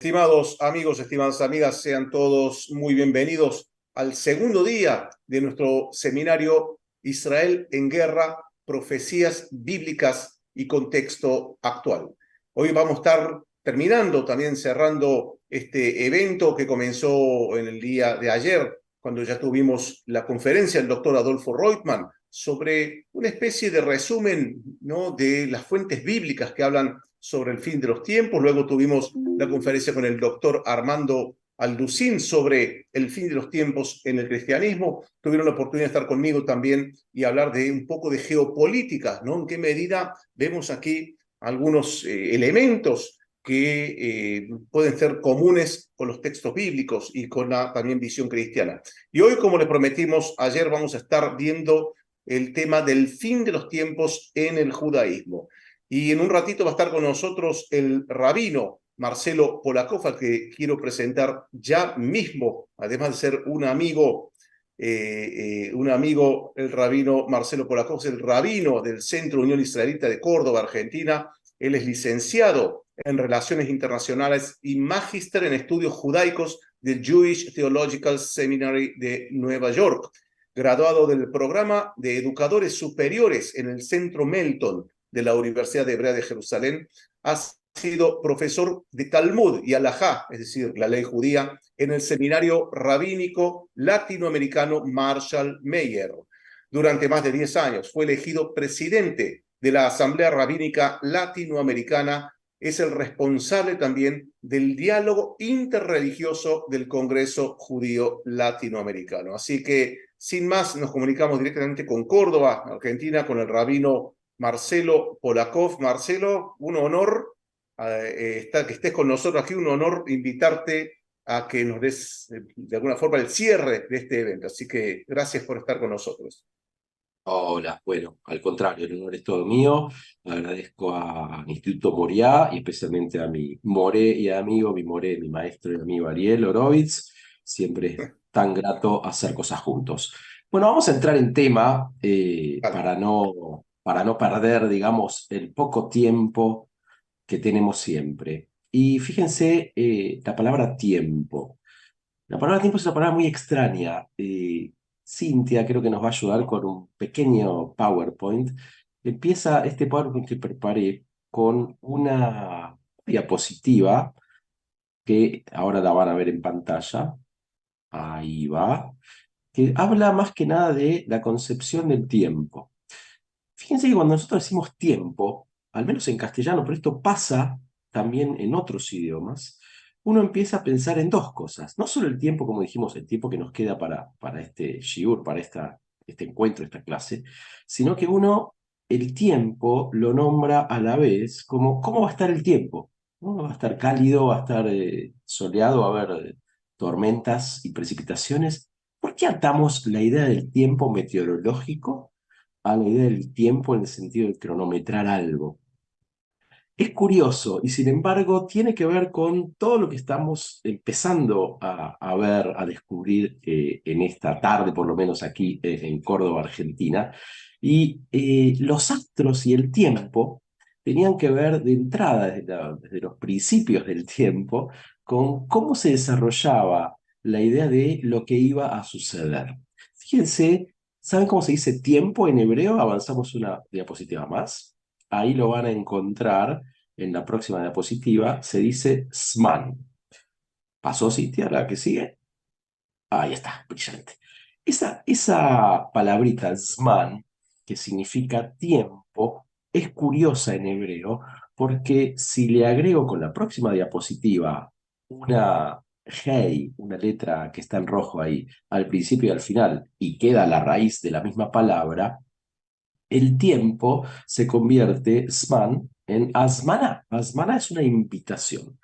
Estimados amigos, estimadas amigas, sean todos muy bienvenidos al segundo día de nuestro seminario Israel en Guerra, Profecías Bíblicas y Contexto Actual. Hoy vamos a estar terminando, también cerrando este evento que comenzó en el día de ayer, cuando ya tuvimos la conferencia del doctor Adolfo Reutemann sobre una especie de resumen, ¿no?, de las fuentes bíblicas que hablan sobre el fin de los tiempos. Luego tuvimos la conferencia con el doctor Armando Alducín sobre el fin de los tiempos en el cristianismo. Tuvieron la oportunidad de estar conmigo también y hablar de un poco de geopolítica, ¿no? En qué medida vemos aquí algunos elementos que pueden ser comunes con los textos bíblicos y con la también visión cristiana. Y hoy, como les prometimos ayer, vamos a estar viendo el tema del fin de los tiempos en el judaísmo. Y en un ratito va a estar con nosotros el rabino Marcelo Polakov, al que quiero presentar ya mismo, además de ser un amigo, el rabino Marcelo Polakov es el rabino del Centro Unión Israelita de Córdoba, Argentina. Él es licenciado en Relaciones Internacionales y magíster en Estudios Judaicos del Jewish Theological Seminary de Nueva York, graduado del programa de Educadores Superiores en el Centro Melton de la Universidad Hebrea de Jerusalén. Ha sido profesor de Talmud y Alajá, es decir, la ley judía, en el Seminario Rabínico Latinoamericano Marshall Meyer. Durante más de 10 años fue elegido presidente de la Asamblea Rabínica Latinoamericana. Es el responsable también del diálogo interreligioso del Congreso Judío Latinoamericano. Así que, sin más, nos comunicamos directamente con Córdoba, Argentina, con el rabino Marcelo Polakov. Marcelo, un honor que estés con nosotros aquí, un honor invitarte a que nos des de alguna forma el cierre de este evento. Así que gracias por estar con nosotros. Hola, bueno, al contrario, el honor es todo mío. Agradezco al Instituto Moriá y especialmente a mi Moré y amigo, mi maestro y amigo Ariel Orovitz. Siempre es tan grato hacer cosas juntos. Bueno, vamos a entrar en tema Vale. para no perder, digamos, el poco tiempo que tenemos siempre. Y fíjense, la palabra tiempo. La palabra tiempo es una palabra muy extraña. Cintia creo que nos va a ayudar con un pequeño PowerPoint. Empieza este PowerPoint que preparé con una diapositiva que ahora la van a ver en pantalla. Ahí va. Que habla más que nada de la concepción del tiempo. Fíjense que cuando nosotros decimos tiempo, al menos en castellano, pero esto pasa también en otros idiomas, uno empieza a pensar en dos cosas. No solo el tiempo, como dijimos, el tiempo que nos queda para este shiur, para este encuentro, esta clase, sino que uno el tiempo lo nombra a la vez como cómo va a estar el tiempo. ¿No? Va a estar cálido, va a estar soleado, va a haber tormentas y precipitaciones. ¿Por qué atamos la idea del tiempo meteorológico a la idea del tiempo en el sentido de cronometrar algo? Es curioso y sin embargo tiene que ver con todo lo que estamos empezando a ver, a descubrir en esta tarde, por lo menos aquí en Córdoba, Argentina. Y los astros y el tiempo tenían que ver de entrada, desde los principios del tiempo, con cómo se desarrollaba la idea de lo que iba a suceder. Fíjense, ¿saben cómo se dice tiempo en hebreo? Avanzamos una diapositiva más. Ahí lo van a encontrar en la próxima diapositiva. Se dice Zman. ¿Pasó, Cintia, la que sigue? Ahí está, brillante. Esa palabrita Zman, que significa tiempo, es curiosa en hebreo porque si le agrego con la próxima diapositiva una Hey, una letra que está en rojo ahí, al principio y al final, y queda la raíz de la misma palabra, el tiempo se convierte, Zman, en Azmaná. Azmaná es una invitación.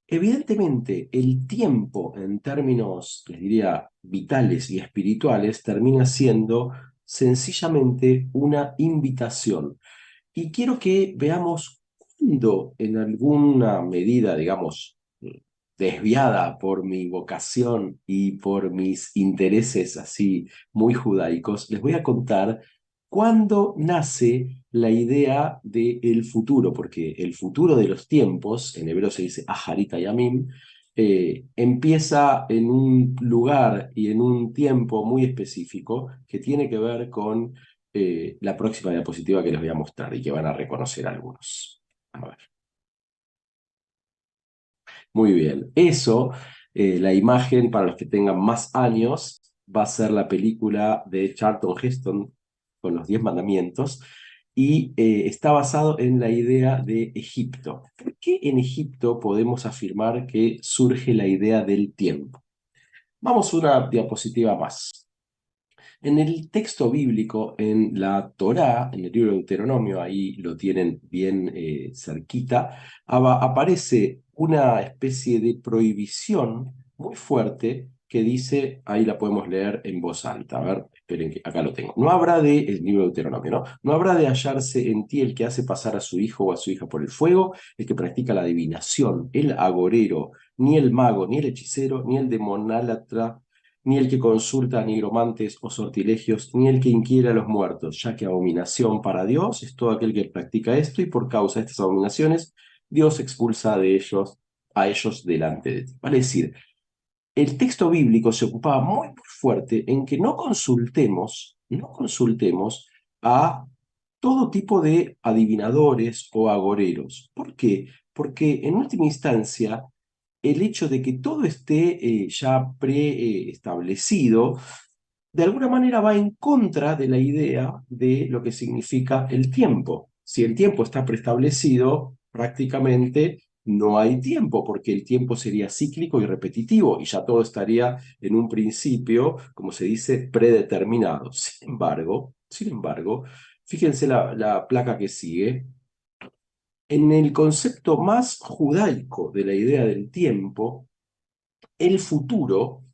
Evidentemente, el tiempo en términos, les diría, vitales y espirituales, termina siendo sencillamente una invitación. Y quiero que veamos cuándo, en alguna medida, digamos, desviada por mi vocación y por mis intereses así muy judaicos, les voy a contar ¿Cuándo nace la idea del futuro? Porque el futuro de los tiempos, en hebreo se dice Aharit Hayamim, empieza en un lugar y en un tiempo muy específico que tiene que ver con la próxima diapositiva que les voy a mostrar y que van a reconocer algunos. A ver. Muy bien. Eso, la imagen para los que tengan más años, va a ser la película de Charlton Heston con los 10 mandamientos y está basado en la idea de Egipto. ¿Por qué en Egipto podemos afirmar que surge la idea del tiempo? Vamos una diapositiva más. En el texto bíblico, en la Torá, en el libro de Deuteronomio, ahí lo tienen bien cerquita, aparece una especie de prohibición muy fuerte que dice, ahí la podemos leer en voz alta, a ver, esperen que acá lo tengo. No habrá de, el libro de Deuteronomio, ¿no? No habrá de hallarse en ti el que hace pasar a su hijo o a su hija por el fuego, el que practica la adivinación, el agorero, ni el mago, ni el hechicero, ni el demonálatra, ni el que consulta a nigromantes o sortilegios, ni el que inquiere a los muertos, ya que abominación para Dios es todo aquel que practica esto, y por causa de estas abominaciones, Dios expulsa de ellos a ellos delante de ti. Vale decir, el texto bíblico se ocupaba muy fuerte en que no consultemos a todo tipo de adivinadores o agoreros. ¿Por qué? Porque en última instancia el hecho de que todo esté ya preestablecido, de alguna manera va en contra de la idea de lo que significa el tiempo. Si el tiempo está preestablecido, prácticamente no hay tiempo, porque el tiempo sería cíclico y repetitivo, y ya todo estaría en un principio, como se dice, predeterminado. Sin embargo, fíjense la placa que sigue. En el concepto más judaico de la idea del tiempo, el futuro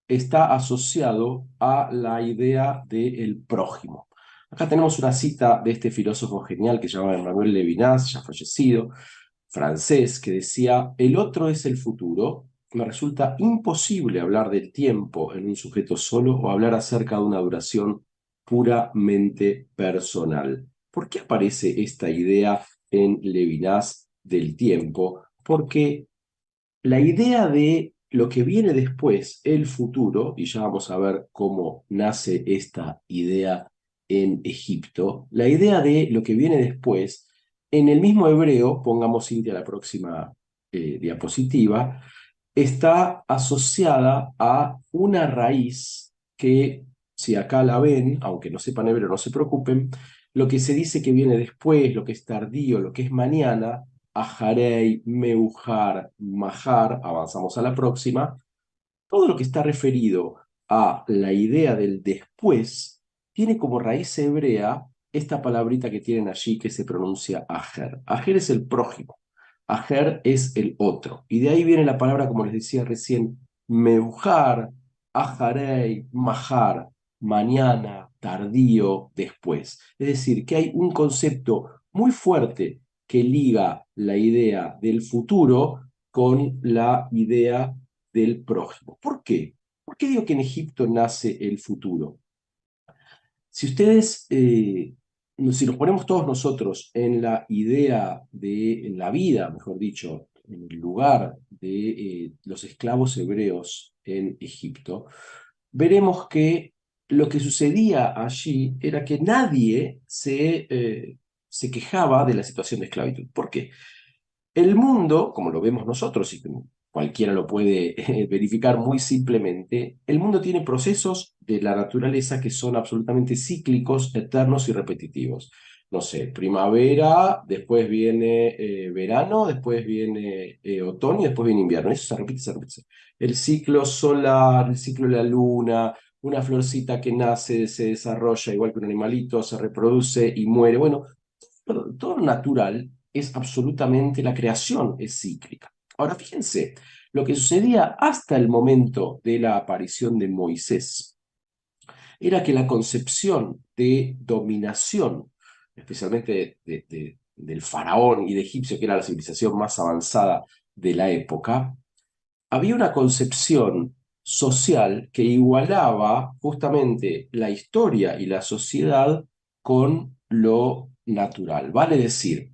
está asociado a la idea del prójimo. Acá tenemos una cita de este filósofo genial que se llama Emmanuel Levinas, ya fallecido, francés, que decía: el otro es el futuro. Me resulta imposible hablar del tiempo en un sujeto solo o hablar acerca de una duración puramente personal. ¿Por qué aparece esta idea en Levinas del tiempo? Porque la idea de lo que viene después, el futuro, y ya vamos a ver cómo nace esta idea en Egipto, la idea de lo que viene después, en el mismo hebreo, pongamos Cintia la próxima diapositiva, está asociada a una raíz que, si acá la ven, aunque no sepan hebreo, no se preocupen, lo que se dice que viene después, lo que es tardío, lo que es mañana, Aharei, Meujar, Mahar, avanzamos a la próxima, todo lo que está referido a la idea del después tiene como raíz hebrea esta palabrita que tienen allí que se pronuncia Aher. Aher es el prójimo, Aher es el otro. Y de ahí viene la palabra, como les decía recién, Meujar, Aharei, Mahar, mañana, tardío, después. Es decir, que hay un concepto muy fuerte que liga la idea del futuro con la idea del prójimo. ¿Por qué? ¿Por qué digo que en Egipto nace el futuro? Si ustedes, si nos ponemos todos nosotros en la idea en la vida, mejor dicho, en el lugar de los esclavos hebreos en Egipto, veremos que lo que sucedía allí era que nadie se quejaba de la situación de esclavitud. ¿Por qué? El mundo, como lo vemos nosotros y como cualquiera lo puede verificar muy simplemente, el mundo tiene procesos de la naturaleza que son absolutamente cíclicos, eternos y repetitivos. No sé, primavera, después viene verano, después viene otoño y después viene invierno. Eso se repite, se repite. El ciclo solar, el ciclo de la luna, una florcita que nace, se desarrolla igual que un animalito, se reproduce y muere. Bueno, todo lo natural es absolutamente, la creación es cíclica. Ahora fíjense, lo que sucedía hasta el momento de la aparición de Moisés era que la concepción de dominación, especialmente del faraón y de egipcio, que era la civilización más avanzada de la época, había una concepción social que igualaba justamente la historia y la sociedad con lo natural. Vale decir,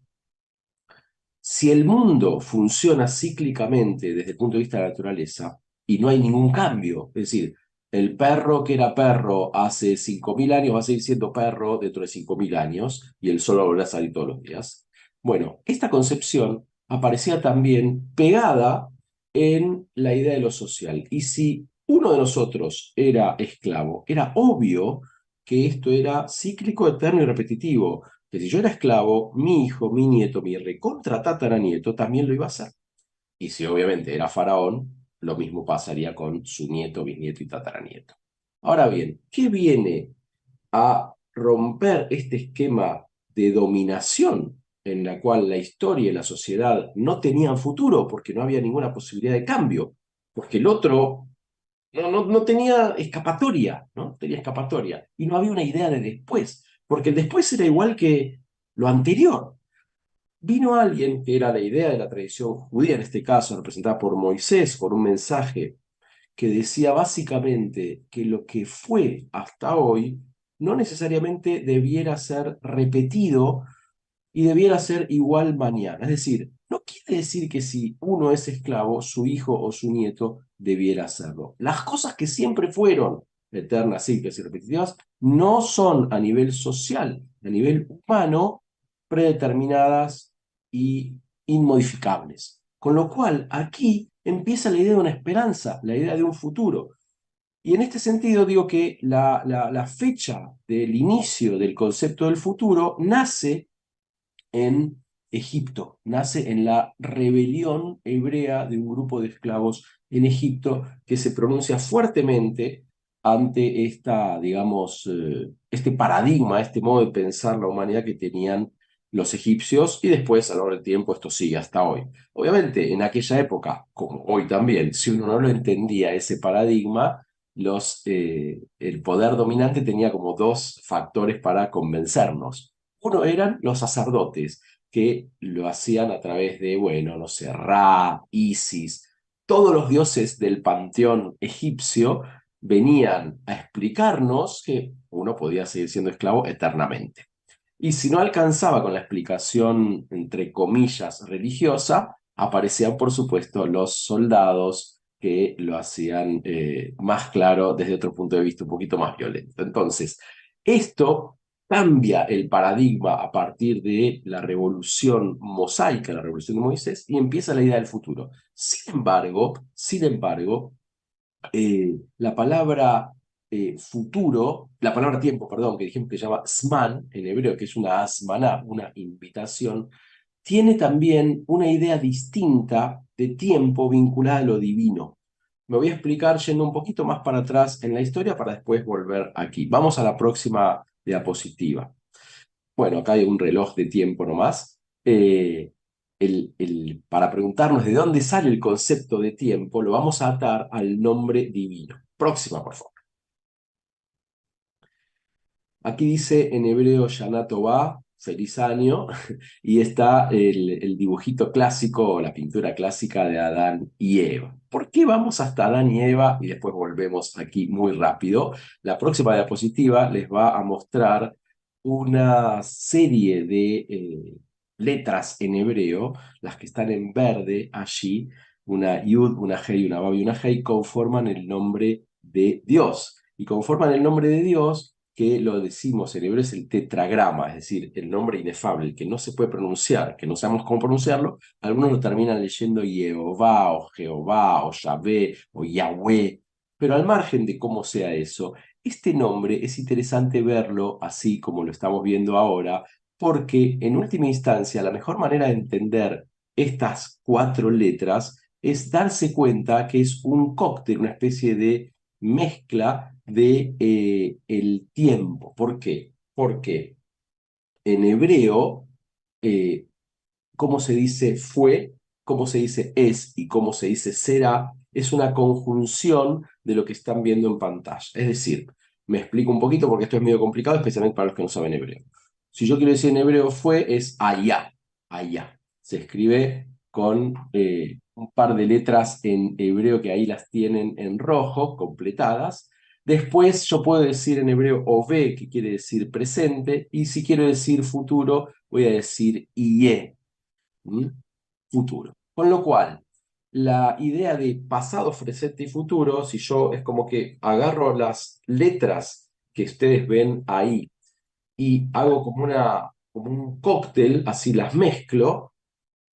si el mundo funciona cíclicamente desde el punto de vista de la naturaleza y no hay ningún cambio, es decir, el perro que era perro hace 5.000 años va a seguir siendo perro dentro de 5.000 años y el sol va a volver a salir todos los días. Bueno, esta concepción aparecía también pegada en la idea de lo social. Y si uno de nosotros era esclavo, era obvio que esto era cíclico, eterno y repetitivo, que si yo era esclavo, mi hijo, mi nieto, mi recontra tataranieto también lo iba a hacer. Y si obviamente era faraón, lo mismo pasaría con su nieto, bisnieto y tataranieto. Ahora bien, ¿qué viene a romper este esquema de dominación en la cual la historia y la sociedad no tenían futuro porque no había ninguna posibilidad de cambio? Porque el otro no tenía escapatoria, ¿no? Tenía escapatoria. Y no había una idea de después, porque el después era igual que lo anterior. Vino alguien que era la idea de la tradición judía, en este caso representada por Moisés, por un mensaje que decía básicamente que lo que fue hasta hoy no necesariamente debiera ser repetido y debiera ser igual mañana. Es decir, no quiere decir que si uno es esclavo, su hijo o su nieto debiera hacerlo. Las cosas que siempre fueron eternas, simples y repetitivas, no son a nivel social, a nivel humano, predeterminadas y inmodificables. Con lo cual, aquí empieza la idea de una esperanza, la idea de un futuro. Y en este sentido digo que la fecha del inicio del concepto del futuro nace en Egipto, nace en la rebelión hebrea de un grupo de esclavos en Egipto que se pronuncia fuertemente ante digamos, este paradigma, este modo de pensar la humanidad que tenían los egipcios y después a lo largo del tiempo esto sigue hasta hoy. Obviamente en aquella época, como hoy también, si uno no lo entendía ese paradigma, el poder dominante tenía como dos factores para convencernos. Uno eran los sacerdotes, que lo hacían a través de, bueno, no sé, Ra, Isis, todos los dioses del panteón egipcio venían a explicarnos que uno podía seguir siendo esclavo eternamente. Y si no alcanzaba con la explicación, entre comillas, religiosa, aparecían, por supuesto, los soldados que lo hacían más claro desde otro punto de vista un poquito más violento. Entonces, esto cambia el paradigma a partir de la revolución mosaica, la revolución de Moisés, y empieza la idea del futuro. La palabra futuro, la palabra tiempo, perdón, que dijimos que se llama Zman en hebreo, que es una asmaná, una invitación, tiene también una idea distinta de tiempo vinculada a lo divino. Me voy a explicar yendo un poquito más para atrás en la historia para después volver aquí. Vamos a la próxima diapositiva. Bueno, acá hay un reloj de tiempo nomás. Para preguntarnos de dónde sale el concepto de tiempo, lo vamos a atar al nombre divino. Próxima, por favor. Aquí dice en hebreo Shana Tová, feliz año, y está el dibujito clásico, o la pintura clásica de Adán y Eva. ¿Por qué vamos hasta Adán y Eva y después volvemos aquí muy rápido? La próxima diapositiva les va a mostrar una serie de letras en hebreo, las que están en verde allí, una Yud, una Hei, una Bab y una Hei, conforman el nombre de Dios. Y conforman el nombre de Dios que lo decimos en hebreo es el tetragrama, es decir, el nombre inefable, el que no se puede pronunciar, que no sabemos cómo pronunciarlo, algunos lo terminan leyendo Jehová, o Yahvé, o Yahweh, pero al margen de cómo sea eso, este nombre es interesante verlo así como lo estamos viendo ahora, porque en última instancia la mejor manera de entender estas cuatro letras es darse cuenta que es un cóctel, una especie de mezcla de el tiempo. ¿Por qué? Porque en hebreo, eh, cómo se dice fue, cómo se dice es y cómo se dice será, es una conjunción de lo que están viendo en pantalla. Es decir, me explico un poquito porque esto es medio complicado, especialmente para los que no saben hebreo. Si yo quiero decir en hebreo fue, es allá, allá. Se escribe con un par de letras en hebreo que ahí las tienen en rojo, completadas. Después yo puedo decir en hebreo ové, que quiere decir presente, y si quiero decir futuro, voy a decir iye, ¿m? Futuro. Con lo cual, la idea de pasado, presente y futuro, si yo es como que agarro las letras que ustedes ven ahí y hago como un cóctel, así las mezclo,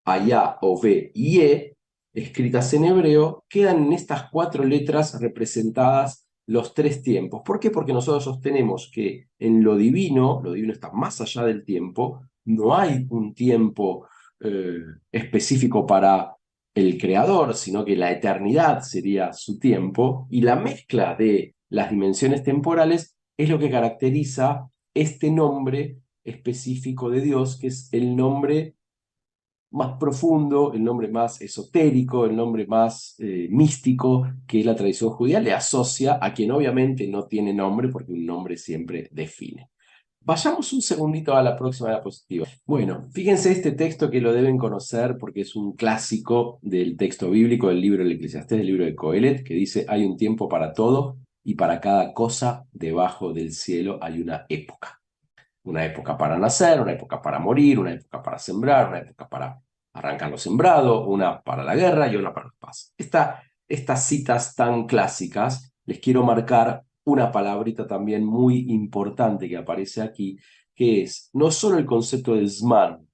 allá o ve y e, escritas en hebreo, quedan en estas cuatro letras representadas los tres tiempos. ¿Por qué? Porque nosotros sostenemos que en lo divino está más allá del tiempo, no hay un tiempo específico para el creador, sino que la eternidad sería su tiempo, y la mezcla de las dimensiones temporales es lo que caracteriza este nombre específico de Dios, que es el nombre más profundo, el nombre más esotérico, el nombre más místico que la tradición judía le asocia a quien obviamente no tiene nombre, porque un nombre siempre define. Vayamos un segundito a la próxima diapositiva. Bueno, fíjense este texto que lo deben conocer porque es un clásico del texto bíblico del libro del Eclesiastés, del libro de Coelet, que dice: hay un tiempo para todo y para cada cosa debajo del cielo hay una época. Una época para nacer, una época para morir, una época para sembrar, una época para arrancar lo sembrado, una para la guerra y una para la paz. Estas citas tan clásicas, les quiero marcar una palabrita también muy importante que aparece aquí, que es no solo el concepto de Zman,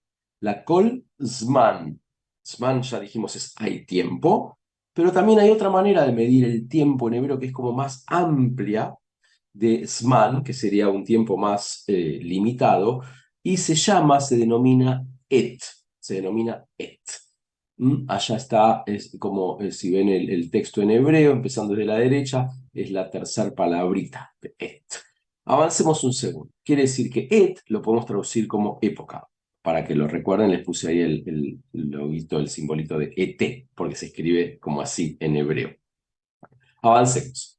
la kol Zman. Zman, ya dijimos, es hay tiempo, pero también hay otra manera de medir el tiempo en hebreo que es como más amplia, de Zman, que sería un tiempo más limitado, y se denomina et, se denomina et. Allá está, es como si ven el texto en hebreo, empezando desde la derecha, es la tercera palabrita de et. Avancemos un segundo. Quiere decir que et lo podemos traducir como época. Para que lo recuerden, les puse ahí el loguito, el simbolito de et, porque se escribe como así en hebreo. Avancemos.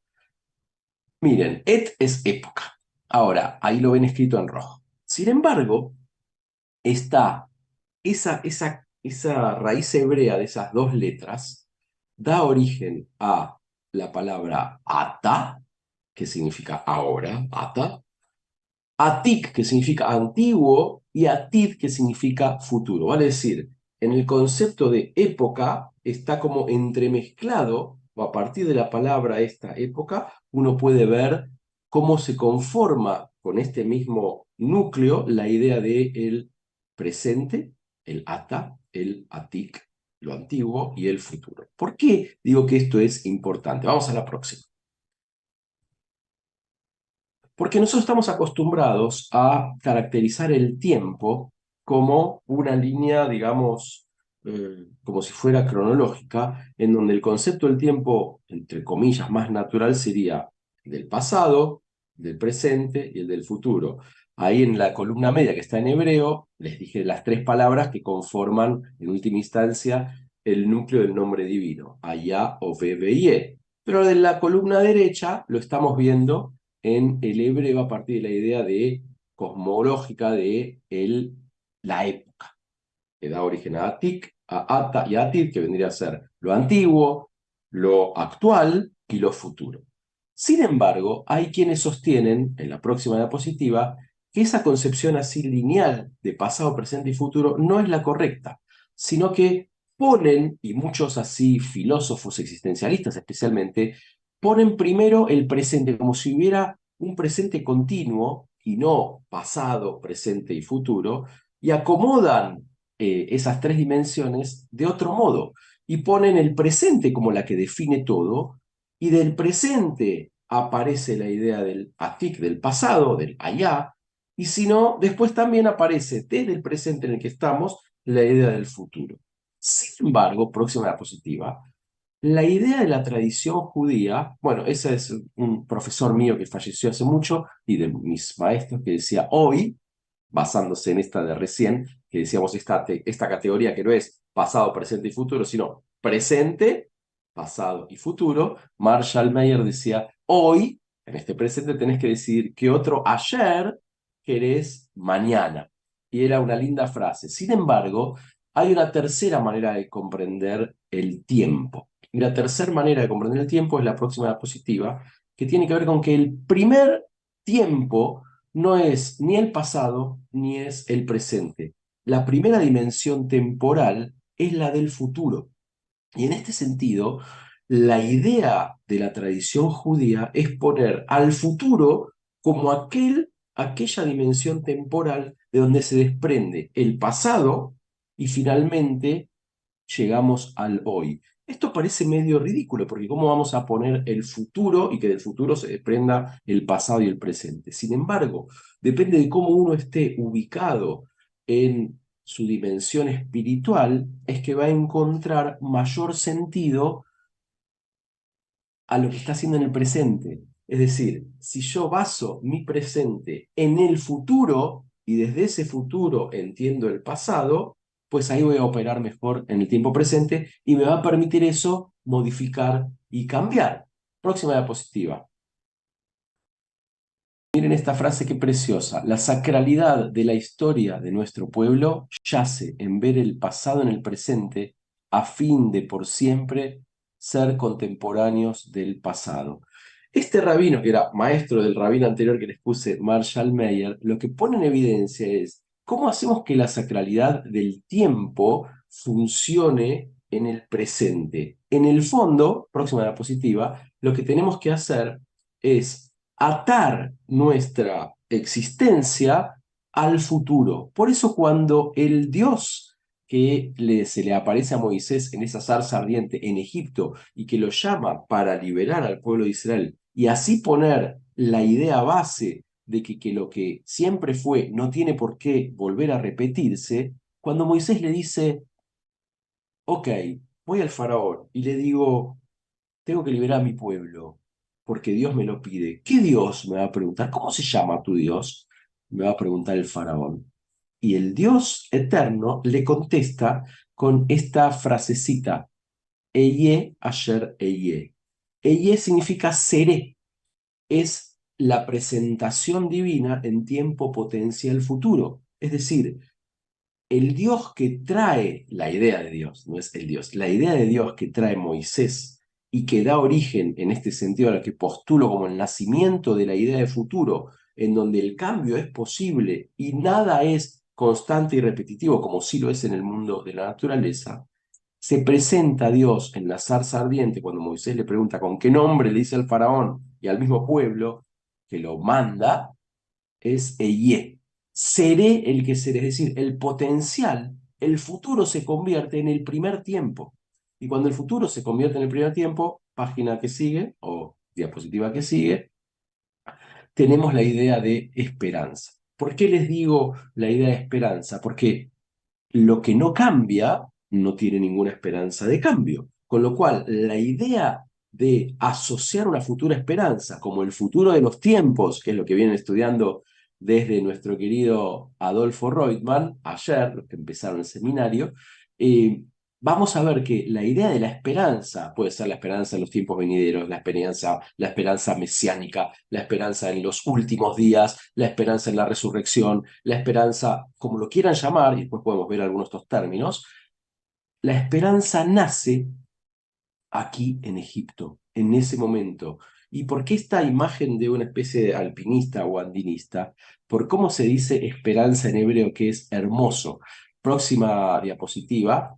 Miren, et es época. Ahora, ahí lo ven escrito en rojo. Sin embargo, está esa raíz hebrea de esas dos letras, da origen a la palabra ata, que significa ahora, ata, atik, que significa antiguo, y atid, que significa futuro. Vale decir, en el concepto de época está como entremezclado, o a partir de la palabra esta época, uno puede ver cómo se conforma con este mismo núcleo la idea de el presente, el ata, el atik, lo antiguo, y el futuro. ¿Por qué digo que esto es importante? Vamos a la próxima. Porque nosotros estamos acostumbrados a caracterizar el tiempo como una línea, digamos, como si fuera cronológica, en donde el concepto del tiempo, entre comillas, más natural sería el del pasado, del presente y el del futuro. Ahí en la columna media que está en hebreo, les dije las tres palabras que conforman, en última instancia, el núcleo del nombre divino, Ayah o Ye. Pero de la columna derecha lo estamos viendo en el hebreo a partir de la idea de cosmológica de la época, que da origen a Atik, a Ata y a Atid, que vendría a ser lo antiguo, lo actual y lo futuro. Sin embargo, hay quienes sostienen, en la próxima diapositiva, que esa concepción así lineal de pasado, presente y futuro no es la correcta, sino que ponen, y muchos así filósofos existencialistas especialmente, ponen primero el presente como si hubiera un presente continuo y no pasado, presente y futuro, y acomodan esas tres dimensiones de otro modo y ponen el presente como la que define todo, y del presente aparece la idea del atik, del pasado, del allá, y si no, después también aparece desde el presente en el que estamos la idea del futuro. Sin embargo, próxima diapositiva, la idea de la tradición judía, bueno, ese es un profesor mío que falleció hace mucho y de mis maestros que decía hoy, basándose en esta de recién, que decíamos esta categoría que no es pasado, presente y futuro, sino presente, pasado y futuro. Marshall Mayer decía, hoy, en este presente tenés que decidir qué otro ayer querés mañana. Y era una linda frase. Sin embargo, hay una tercera manera de comprender el tiempo. Y la tercera manera de comprender el tiempo es la próxima diapositiva, que tiene que ver con que el primer tiempo no es ni el pasado ni es el presente. La primera dimensión temporal es la del futuro. Y en este sentido, la idea de la tradición judía es poner al futuro como aquella dimensión temporal de donde se desprende el pasado y finalmente llegamos al hoy. Esto parece medio ridículo, porque ¿cómo vamos a poner el futuro y que del futuro se desprenda el pasado y el presente? Sin embargo, depende de cómo uno esté ubicado en su dimensión espiritual, es que va a encontrar mayor sentido a lo que está haciendo en el presente. Es decir, si yo baso mi presente en el futuro y desde ese futuro entiendo el pasado, pues ahí voy a operar mejor en el tiempo presente y me va a permitir eso modificar y cambiar. Próxima diapositiva. Miren esta frase qué preciosa. La sacralidad de la historia de nuestro pueblo yace en ver el pasado en el presente a fin de por siempre ser contemporáneos del pasado. Este rabino, que era maestro del rabino anterior que les puse, Marshall Mayer, lo que pone en evidencia es cómo hacemos que la sacralidad del tiempo funcione en el presente. En el fondo, próxima diapositiva, lo que tenemos que hacer es atar nuestra existencia al futuro. Por eso cuando el Dios se le aparece a Moisés en esa zarza ardiente en Egipto y que lo llama para liberar al pueblo de Israel y así poner la idea base de que lo que siempre fue no tiene por qué volver a repetirse, cuando Moisés le dice, ok, voy al faraón y le digo, tengo que liberar a mi pueblo, porque Dios me lo pide. ¿Qué Dios? Me va a preguntar. ¿Cómo se llama tu Dios? Me va a preguntar el faraón. Y el Dios eterno le contesta con esta frasecita, Eye Asher Eye. Eye significa seré, es la presentación divina en tiempo potencial futuro. Es decir, el Dios que trae la idea de Dios, no es el Dios, la idea de Dios que trae Moisés y que da origen en este sentido a lo que postulo como el nacimiento de la idea de futuro, en donde el cambio es posible y nada es constante y repetitivo como sí lo es en el mundo de la naturaleza, se presenta a Dios en la zarza ardiente cuando Moisés le pregunta con qué nombre le dice al faraón y al mismo pueblo que lo manda, es Eyé. Seré el que seré, es decir, el potencial, el futuro se convierte en el primer tiempo. Y cuando el futuro se convierte en el primer tiempo, página que sigue o diapositiva que sigue, tenemos la idea de esperanza. ¿Por qué les digo la idea de esperanza? Porque lo que no cambia no tiene ninguna esperanza de cambio. Con lo cual, la idea de asociar una futura esperanza como el futuro de los tiempos, que es lo que vienen estudiando desde nuestro querido Adolfo Reutemann, ayer, los que empezaron el seminario, vamos a ver que la idea de la esperanza puede ser la esperanza en los tiempos venideros, la esperanza mesiánica, la esperanza en los últimos días, la esperanza en la resurrección, la esperanza, como lo quieran llamar, y después podemos ver algunos de estos términos, la esperanza nace aquí en Egipto, en ese momento. ¿Y por qué esta imagen de una especie de alpinista o andinista? Por cómo se dice esperanza en hebreo, que es hermoso. Próxima diapositiva.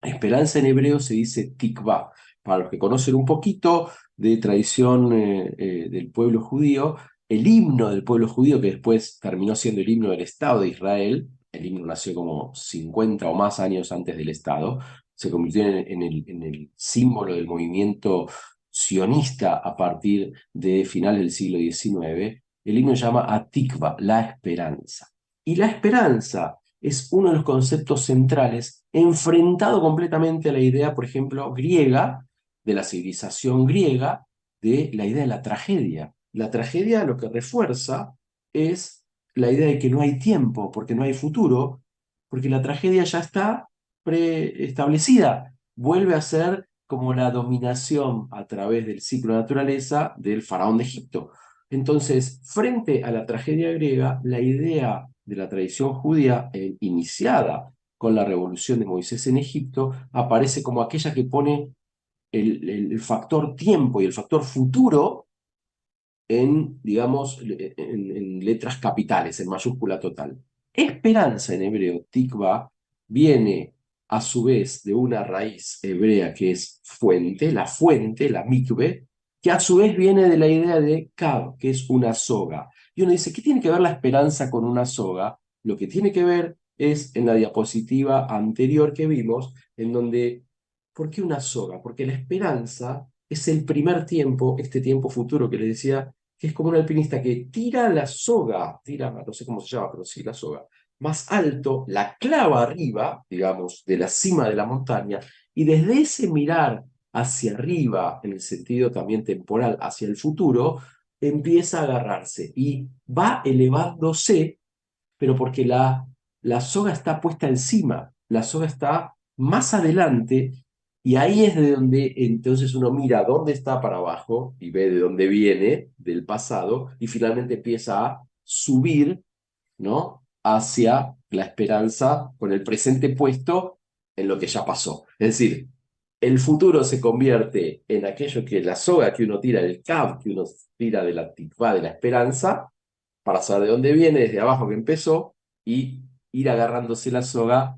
Esperanza en hebreo se dice tikvah. Para los que conocen un poquito de tradición del pueblo judío, el himno del pueblo judío, que después terminó siendo el himno del Estado de Israel, el himno nació como 50 o más años antes del Estado, se convirtió en el símbolo del movimiento sionista a partir de finales del siglo XIX. El himno se llama Atikva, la esperanza. Y la esperanza es uno de los conceptos centrales enfrentado completamente a la idea, por ejemplo, griega, de la civilización griega, de la idea de la tragedia. La tragedia lo que refuerza es la idea de que no hay tiempo, porque no hay futuro, porque la tragedia ya está preestablecida. Vuelve a ser como la dominación a través del ciclo de naturaleza del faraón de Egipto. Entonces, frente a la tragedia griega, la idea de la tradición judía iniciada con la revolución de Moisés en Egipto aparece como aquella que pone el factor tiempo y el factor futuro digamos, en letras capitales, en mayúscula total. Esperanza en hebreo, tikva, viene a su vez de una raíz hebrea que es fuente, la mikve, que a su vez viene de la idea de kav, que es una soga. Y uno dice, ¿qué tiene que ver la esperanza con una soga? Lo que tiene que ver es en la diapositiva anterior que vimos, en donde, ¿por qué una soga? Porque la esperanza es el primer tiempo, este tiempo futuro que les decía, que es como un alpinista que tira la soga, tira, no sé cómo se llama, pero sí la soga, más alto, la clava arriba, digamos, de la cima de la montaña, y desde ese mirar hacia arriba, en el sentido también temporal, hacia el futuro, empieza a agarrarse y va elevándose, pero porque la soga está puesta encima, la soga está más adelante, y ahí es de donde entonces uno mira dónde está para abajo y ve de dónde viene, del pasado, y finalmente empieza a subir, ¿no? Hacia la esperanza con el presente puesto en lo que ya pasó. Es decir, el futuro se convierte en aquello que la soga que uno tira, el cab que uno tira de la tikvá, de la esperanza, para saber de dónde viene, desde abajo que empezó, y ir agarrándose la soga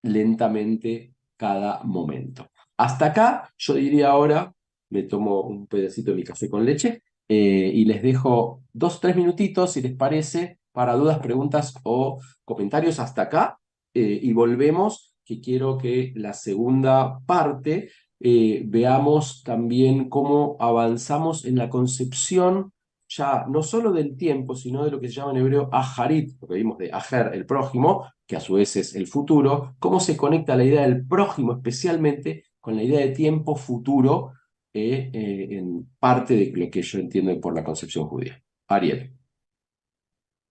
lentamente cada momento. Hasta acá, yo diría ahora, me tomo un pedacito de mi café con leche y les dejo 2, 3 minutitos, si les parece, para dudas, preguntas o comentarios hasta acá y volvemos, que quiero que la segunda parte veamos también cómo avanzamos en la concepción ya no solo del tiempo, sino de lo que se llama en hebreo aharit, lo que vimos de aher, el prójimo, que a su vez es el futuro, cómo se conecta la idea del prójimo especialmente con la idea de tiempo futuro en parte de lo que yo entiendo por la concepción judía. Ariel.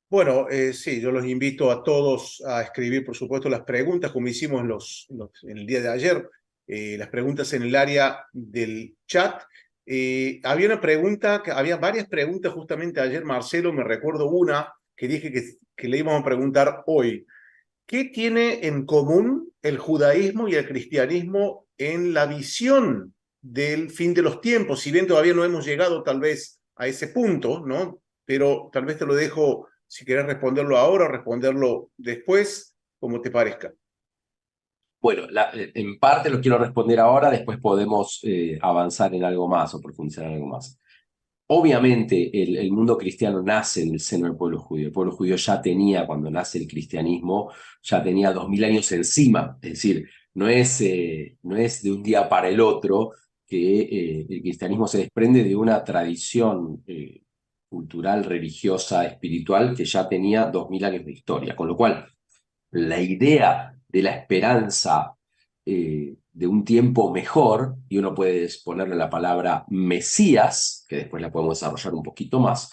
Bueno, sí, yo los invito a todos a escribir, por supuesto, las preguntas, como hicimos en el día de ayer, las preguntas en el área del chat. Había una pregunta, había varias preguntas justamente ayer, Marcelo, me recuerdo una que dije que le íbamos a preguntar hoy. ¿Qué tiene en común el judaísmo y el cristianismo en la visión del fin de los tiempos? Si bien todavía no hemos llegado tal vez a ese punto, ¿no? Pero tal vez te lo dejo si querés responderlo ahora o responderlo después, como te parezca. Bueno, en parte lo quiero responder ahora, después podemos avanzar en algo más o profundizar en algo más. Obviamente el mundo cristiano nace en el seno del pueblo judío. El pueblo judío ya tenía, cuando nace el cristianismo, ya tenía 2000 años encima. Es decir, no es de un día para el otro que el cristianismo se desprende de una tradición cultural, religiosa, espiritual que ya tenía 2000 años de historia. Con lo cual, la idea de la esperanza de un tiempo mejor, y uno puede ponerle la palabra Mesías, que después la podemos desarrollar un poquito más,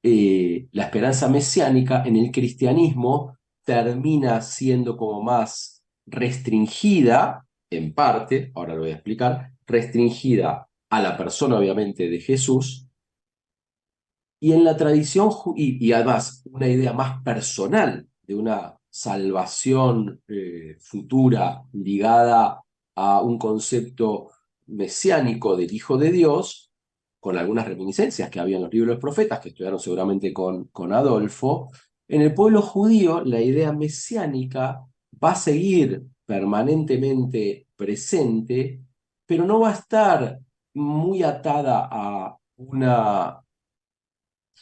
la esperanza mesiánica en el cristianismo termina siendo como más restringida, en parte, ahora lo voy a explicar, restringida a la persona obviamente de Jesús, y en la tradición, y además una idea más personal de una salvación futura ligada a un concepto mesiánico del Hijo de Dios, con algunas reminiscencias que había en los libros de los profetas, que estudiaron seguramente con Adolfo, en el pueblo judío la idea mesiánica va a seguir permanentemente presente, pero no va a estar muy atada a una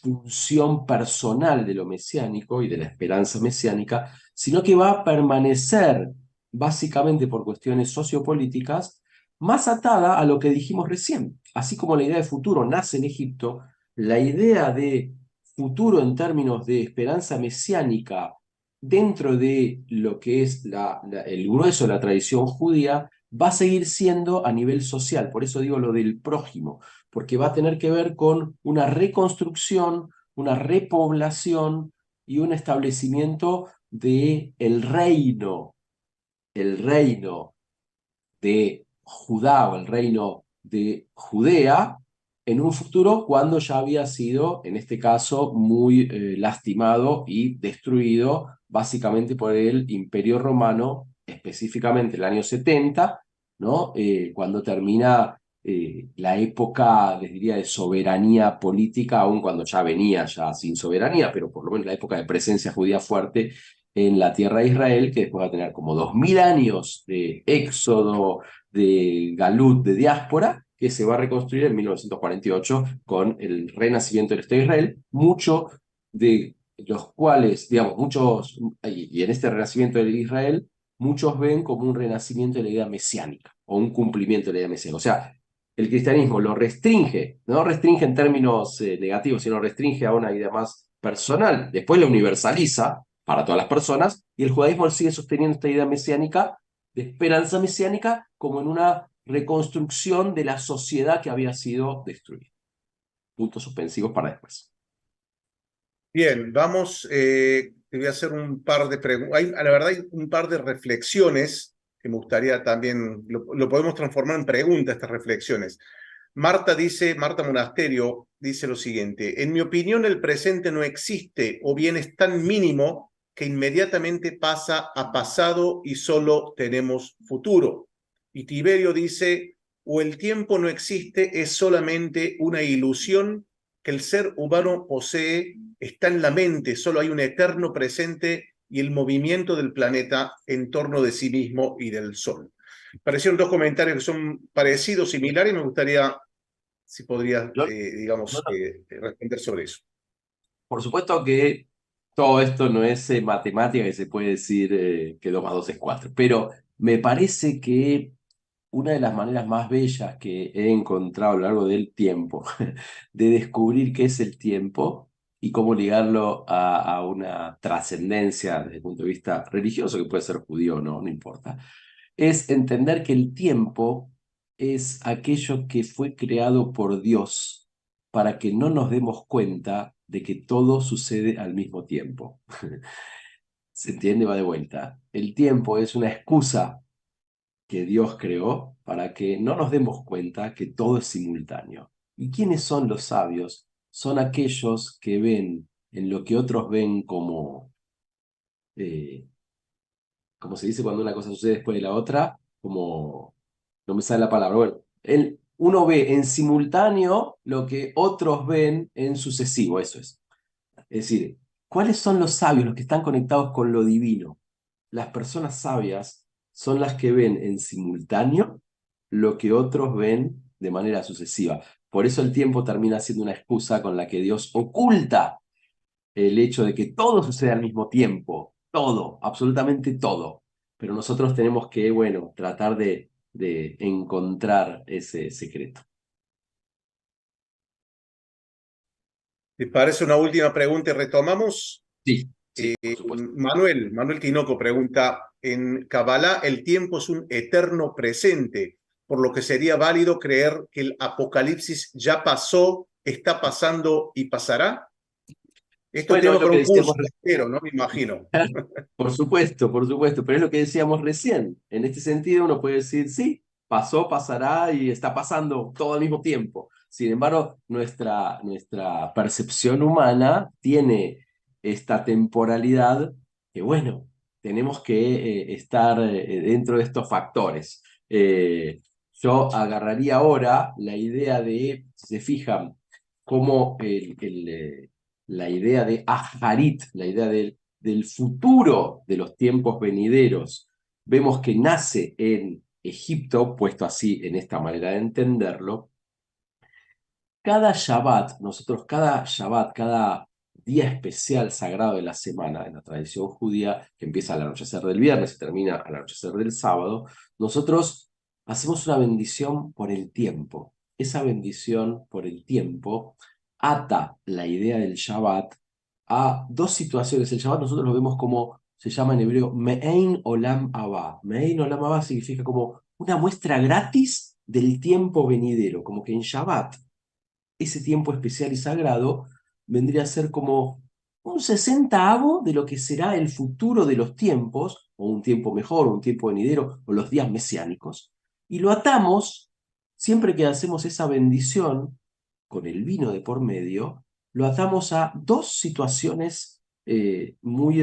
función personal de lo mesiánico y de la esperanza mesiánica, sino que va a permanecer, básicamente por cuestiones sociopolíticas, más atada a lo que dijimos recién. Así como la idea de futuro nace en Egipto, la idea de futuro en términos de esperanza mesiánica dentro de lo que es el grueso de la tradición judía va a seguir siendo a nivel social. Por eso digo lo del prójimo, porque va a tener que ver con una reconstrucción, una repoblación y un establecimiento de el reino de Judá o el reino de Judea en un futuro cuando ya había sido, en este caso, muy lastimado y destruido básicamente por el Imperio Romano, específicamente el año 70, ¿no? Cuando termina la época, les diría, de soberanía política, aun cuando ya venía ya sin soberanía, pero por lo menos la época de presencia judía fuerte en la tierra de Israel, que después va a tener como 2000 años de éxodo, de galut, de diáspora, que se va a reconstruir en 1948 con el renacimiento del Estado de Israel, mucho de los cuales, digamos, y en este renacimiento de Israel, muchos ven como un renacimiento de la idea mesiánica o un cumplimiento de la idea mesiánica. O sea, el cristianismo lo restringe, no restringe en términos negativos, sino restringe a una idea más personal, después lo universaliza para todas las personas, y el judaísmo sigue sosteniendo esta idea mesiánica, de esperanza mesiánica, como en una reconstrucción de la sociedad que había sido destruida. Puntos suspensivos para después. Bien, vamos, te voy a hacer un par de preguntas. La verdad, hay un par de reflexiones que me gustaría también, lo podemos transformar en preguntas, estas reflexiones. Marta Monasterio dice lo siguiente: en mi opinión, el presente no existe o bien es tan mínimo que inmediatamente pasa a pasado y solo tenemos futuro. Y Tiberio dice: o el tiempo no existe, es solamente una ilusión que el ser humano posee, está en la mente, solo hay un eterno presente y el movimiento del planeta en torno de sí mismo y del Sol. Parecieron dos comentarios que son parecidos, similares, y me gustaría si podrías, Yo, digamos, responder sobre eso. por supuesto que todo esto no es matemática que se puede decir que 2 más 2 es 4, pero me parece que una de las maneras más bellas que he encontrado a lo largo del tiempo de descubrir qué es el tiempo y cómo ligarlo a una trascendencia desde el punto de vista religioso, que puede ser judío o no, no importa, es entender que el tiempo es aquello que fue creado por Dios para que no nos demos cuenta de que todo sucede al mismo tiempo. ¿Se entiende? Va de vuelta. El tiempo es una excusa que Dios creó para que no nos demos cuenta que todo es simultáneo. ¿Y quiénes son los sabios? Son aquellos que ven en lo que otros ven eh, como se dice cuando una cosa sucede después de la otra, como, no me sale la palabra, bueno, uno ve en simultáneo lo que otros ven en sucesivo, eso es. Es decir, ¿cuáles son los sabios, los que están conectados con lo divino? Las personas sabias son las que ven en simultáneo lo que otros ven de manera sucesiva. Por eso el tiempo termina siendo una excusa con la que Dios oculta el hecho de que todo sucede al mismo tiempo, todo, absolutamente todo. Pero nosotros tenemos que, bueno, tratar de encontrar ese secreto. ¿Te parece una última pregunta y retomamos? Sí, sí, por supuesto. Manuel Tinoco pregunta: en Kabbalah el tiempo es un eterno presente, por lo que sería válido creer que el apocalipsis ya pasó, está pasando y pasará. Esto Bueno, es entiendo lo por que un decíamos. curso entero, ¿no? Me imagino. Por supuesto, pero es lo que decíamos recién. En este sentido, uno puede decir, sí, pasó, pasará y está pasando todo al mismo tiempo. Sin embargo, nuestra percepción humana tiene esta temporalidad que, bueno, tenemos que estar dentro de estos factores. Yo agarraría ahora la idea de, si se fijan, cómo la idea de Aharit, la idea del futuro de los tiempos venideros, vemos que nace en Egipto, puesto así en esta manera de entenderlo. Cada Shabbat, cada día especial sagrado de la semana en la tradición judía, que empieza al anochecer del viernes y termina al anochecer del sábado, nosotros hacemos una bendición por el tiempo. Esa bendición por el tiempo ata la idea del Shabbat a dos situaciones. El Shabbat nosotros lo vemos como, se llama en hebreo, Me'ein Olam Abba. Me'ein Olam Abba significa como una muestra gratis del tiempo venidero, como que en Shabbat ese tiempo especial y sagrado vendría a ser como un 60avo de lo que será el futuro de los tiempos, o un tiempo mejor, o un tiempo venidero, o los días mesiánicos, y lo atamos, siempre que hacemos esa bendición, con el vino de por medio, lo atamos a dos situaciones muy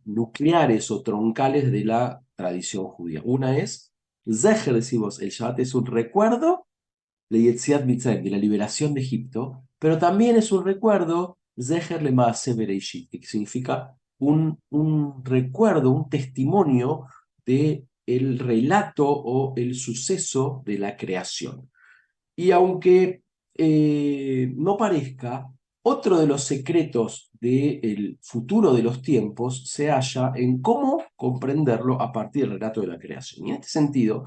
nucleares o troncales de la tradición judía. Una es Zeher, decimos, el Shabbat es un recuerdo de Yetziat Mitzrayim, de la liberación de Egipto, pero también es un recuerdo, Zeher Lemaaseh Bereishit, que significa un recuerdo, un testimonio de el relato o el suceso de la creación. Y aunque no parezca, otro de los secretos del futuro de los tiempos se halla en cómo comprenderlo a partir del relato de la creación. Y en este sentido,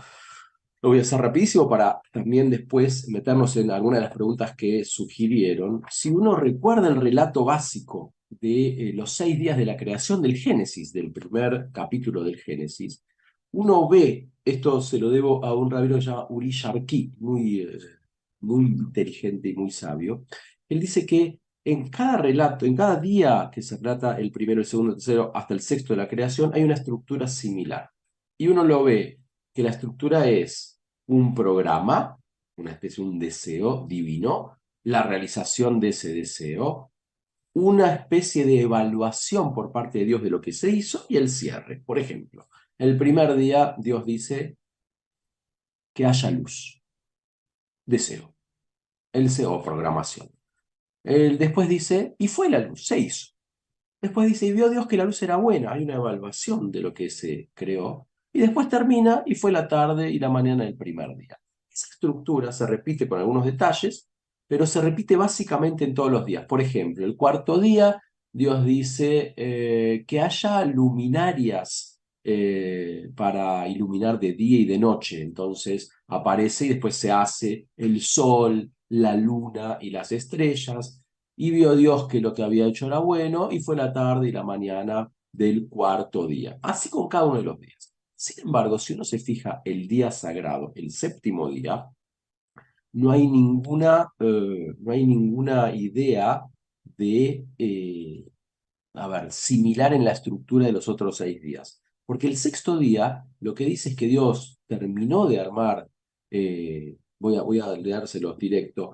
lo voy a hacer rapidísimo para también después meternos en algunas de las preguntas que sugirieron. Si uno recuerda el relato básico de los 6 días de la creación del Génesis, del primer capítulo del Génesis, uno ve, esto se lo debo a un rabino que se llama Uri Sharki, muy inteligente y muy sabio. Él dice que en cada relato, en cada día que se relata el primero, el segundo, el tercero, hasta el sexto de la creación, hay una estructura similar. Y uno lo ve que la estructura es un programa, una especie de un deseo divino, la realización de ese deseo, una especie de evaluación por parte de Dios de lo que se hizo y el cierre. Por ejemplo, el primer día Dios dice que haya luz, deseo, el deseo, programación. Después dice, y fue la luz, se hizo. Después dice, y vio Dios que la luz era buena, hay una evaluación de lo que se creó. Y después termina, y fue la tarde y la mañana del primer día. Esa estructura se repite con algunos detalles, pero se repite básicamente en todos los días. Por ejemplo, el cuarto día, Dios dice que haya luminarias para iluminar de día y de noche. Entonces aparece y después se hace el sol, la luna y las estrellas. Y vio Dios que lo que había hecho era bueno, y fue la tarde y la mañana del cuarto día. Así con cada uno de los días. Sin embargo, si uno se fija el día sagrado, el séptimo día, no hay ninguna idea de, a ver, similar en la estructura de los otros 6 días. Porque el sexto día lo que dice es que Dios terminó de armar, voy a leérselos directo,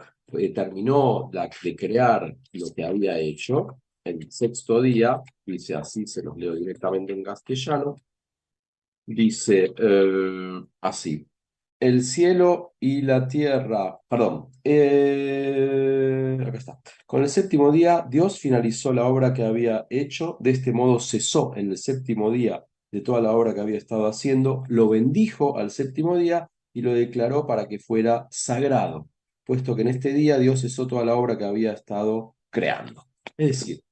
terminó de crear lo que había hecho. El sexto día, dice así, se los leo directamente en castellano, dice así. El cielo y la tierra, perdón, acá está. Con el séptimo día, Dios finalizó la obra que había hecho. De este modo cesó en el séptimo día de toda la obra que había estado haciendo, lo bendijo al séptimo día y lo declaró para que fuera sagrado, puesto que en este día Dios cesó toda la obra que había estado creando. Es decir,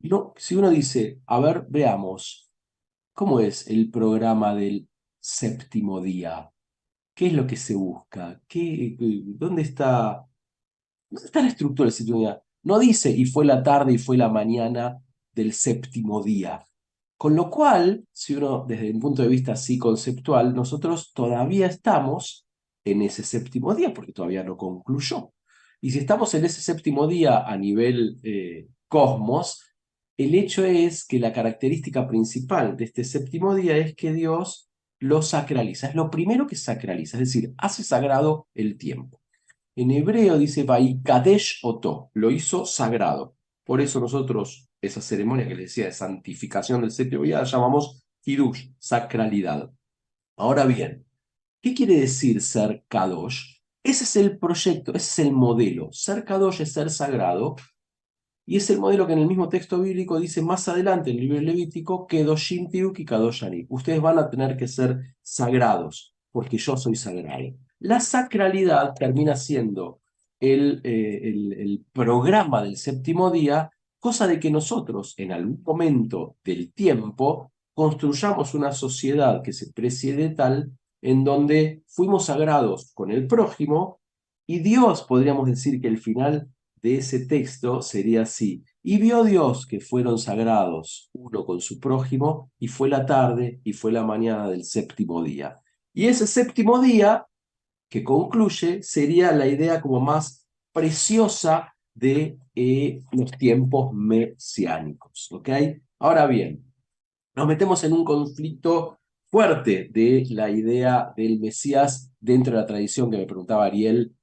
no, si uno dice, a ver, veamos, ¿cómo es el programa del séptimo día? ¿Qué es lo que se busca? ¿Dónde está la estructura del séptimo día? No dice, y fue la tarde y fue la mañana del séptimo día. Con lo cual, si uno, desde un punto de vista así conceptual, nosotros todavía estamos en ese séptimo día, porque todavía no concluyó. Y si estamos en ese séptimo día a nivel cosmos, el hecho es que la característica principal de este séptimo día es que Dios lo sacraliza. Es lo primero que sacraliza, es decir, hace sagrado el tiempo. En hebreo dice Vaikadesh Oto, lo hizo sagrado. Por eso nosotros, esa ceremonia que les decía de santificación del séptimo día, la llamamos Hidush, sacralidad. Ahora bien, ¿qué quiere decir ser Kadosh? Ese es el proyecto, ese es el modelo. Ser Kadosh es ser sagrado, y es el modelo que en el mismo texto bíblico dice más adelante en el libro Levítico, Kedoshim Tiuk y Kadosh Ani. Ustedes van a tener que ser sagrados, porque yo soy sagrado. La sacralidad termina siendo el programa del séptimo día, cosa de que nosotros, en algún momento del tiempo, construyamos una sociedad que se precie de tal en donde fuimos sagrados con el prójimo, y Dios, podríamos decir que el final de ese texto sería así. Y vio Dios que fueron sagrados uno con su prójimo, y fue la tarde y fue la mañana del séptimo día. Y ese séptimo día que concluye sería la idea como más preciosa de los tiempos mesiánicos. ¿Ok? Ahora bien, nos metemos en un conflicto fuerte de la idea del Mesías dentro de la tradición que me preguntaba Ariel,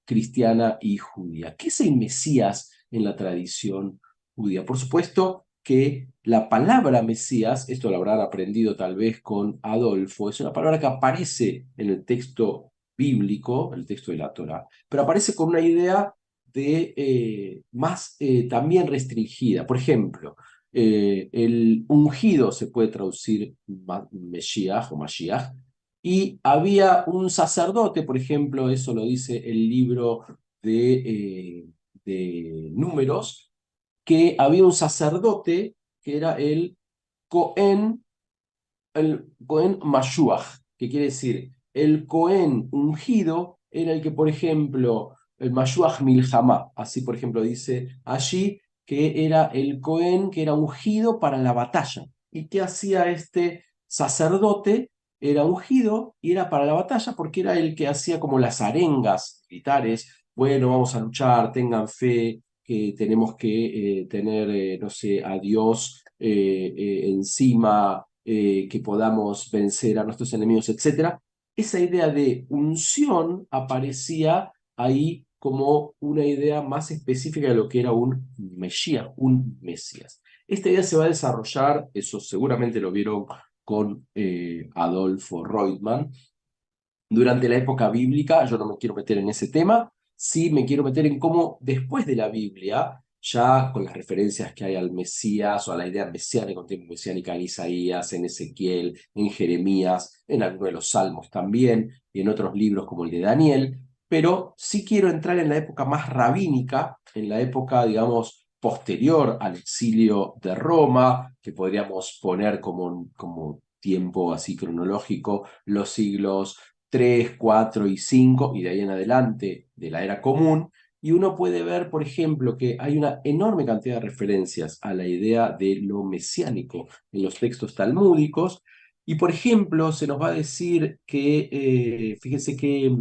cristiana y judía. ¿Qué es el Mesías en la tradición judía? Por supuesto que la palabra Mesías, esto lo habrán aprendido tal vez con Adolfo, es una palabra que aparece en el texto bíblico, el texto de la Torá, pero aparece con una idea de más también restringida. Por ejemplo, el ungido se puede traducir Mesías o Mashiach, y había un sacerdote, por ejemplo, eso lo dice el libro de Números, que había un sacerdote que era el Cohen Mashuach, que quiere decir, el Cohen ungido era el que, por ejemplo, el Mashuach Milhamá, así por ejemplo dice allí, que era el Cohen que era ungido para la batalla. ¿Y qué hacía este sacerdote? Era ungido y era para la batalla porque era el que hacía como las arengas militares. Bueno, vamos a luchar, tengan fe, que tenemos que tener, no sé, a Dios encima, que podamos vencer a nuestros enemigos, etcétera. Esa idea de unción aparecía ahí como una idea más específica de lo que era un Mesías, un Mesías. Esta idea se va a desarrollar, eso seguramente lo vieron con Adolfo Reutemann, durante la época bíblica. Yo no me quiero meter en ese tema, sí me quiero meter en cómo después de la Biblia, ya con las referencias que hay al Mesías o a la idea mesiánica, con tiempo mesiánica en Isaías, en Ezequiel, en Jeremías, en algunos de los Salmos también, y en otros libros como el de Daniel, pero sí quiero entrar en la época más rabínica, en la época, digamos, posterior al exilio de Roma, que podríamos poner como tiempo así cronológico, los siglos 3, 4 y 5, y de ahí en adelante de la era común, y uno puede ver, por ejemplo, que hay una enorme cantidad de referencias a la idea de lo mesiánico en los textos talmúdicos, y por ejemplo, se nos va a decir que, fíjense que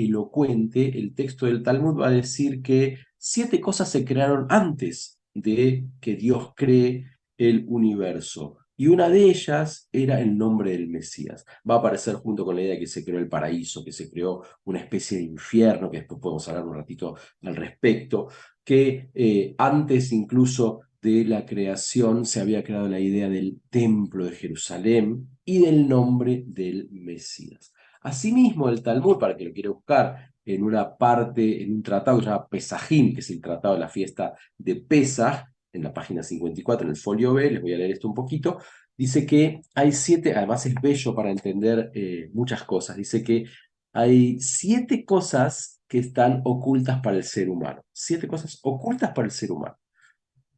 elocuente, el texto del Talmud va a decir que 7 cosas se crearon antes de que Dios cree el universo. Y una de ellas era el nombre del Mesías. Va a aparecer junto con la idea de que se creó el paraíso, que se creó una especie de infierno, que después podemos hablar un ratito al respecto, que antes incluso de la creación se había creado la idea del templo de Jerusalén y del nombre del Mesías. Asimismo, el Talmud, para que lo quiera buscar, en una parte, en un tratado que se llama Pesajim, que es el tratado de la fiesta de Pesaj, en la página 54, en el folio B, les voy a leer esto un poquito, dice que hay 7, además es bello para entender muchas cosas, dice que hay 7 cosas que están ocultas para el ser humano, 7 cosas ocultas para el ser humano.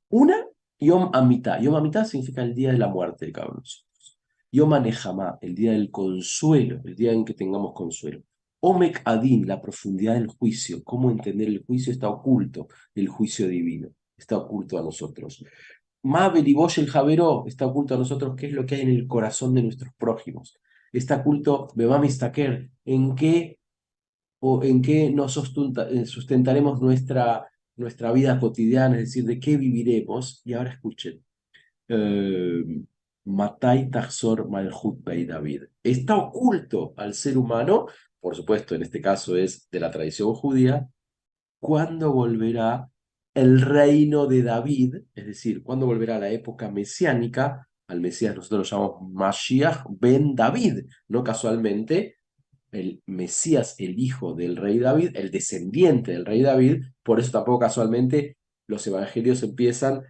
Una, Yom Amitá. Yom Amitá significa el día de la muerte de cada uno de nosotros. Yom Anejamá, el día del consuelo, el día en que tengamos consuelo. Omek Adin, la profundidad del juicio, cómo entender el juicio está oculto, el juicio divino, está oculto a nosotros. Mabel y Bosh el Javeró, está oculto a nosotros qué es lo que hay en el corazón de nuestros prójimos. Está oculto Bebam Istaker, en qué nos sustentaremos nuestra vida cotidiana, es decir, de qué viviremos. Y ahora escuchen, eh, Matai Tachzor Malhut Bei David. Está oculto al ser humano, por supuesto, en este caso es de la tradición judía, cuándo volverá el reino de David, es decir, cuándo volverá la época mesiánica. Al Mesías nosotros lo llamamos Mashiach ben David, no casualmente el Mesías, el hijo del rey David, el descendiente del rey David. Por eso tampoco casualmente los evangelios empiezan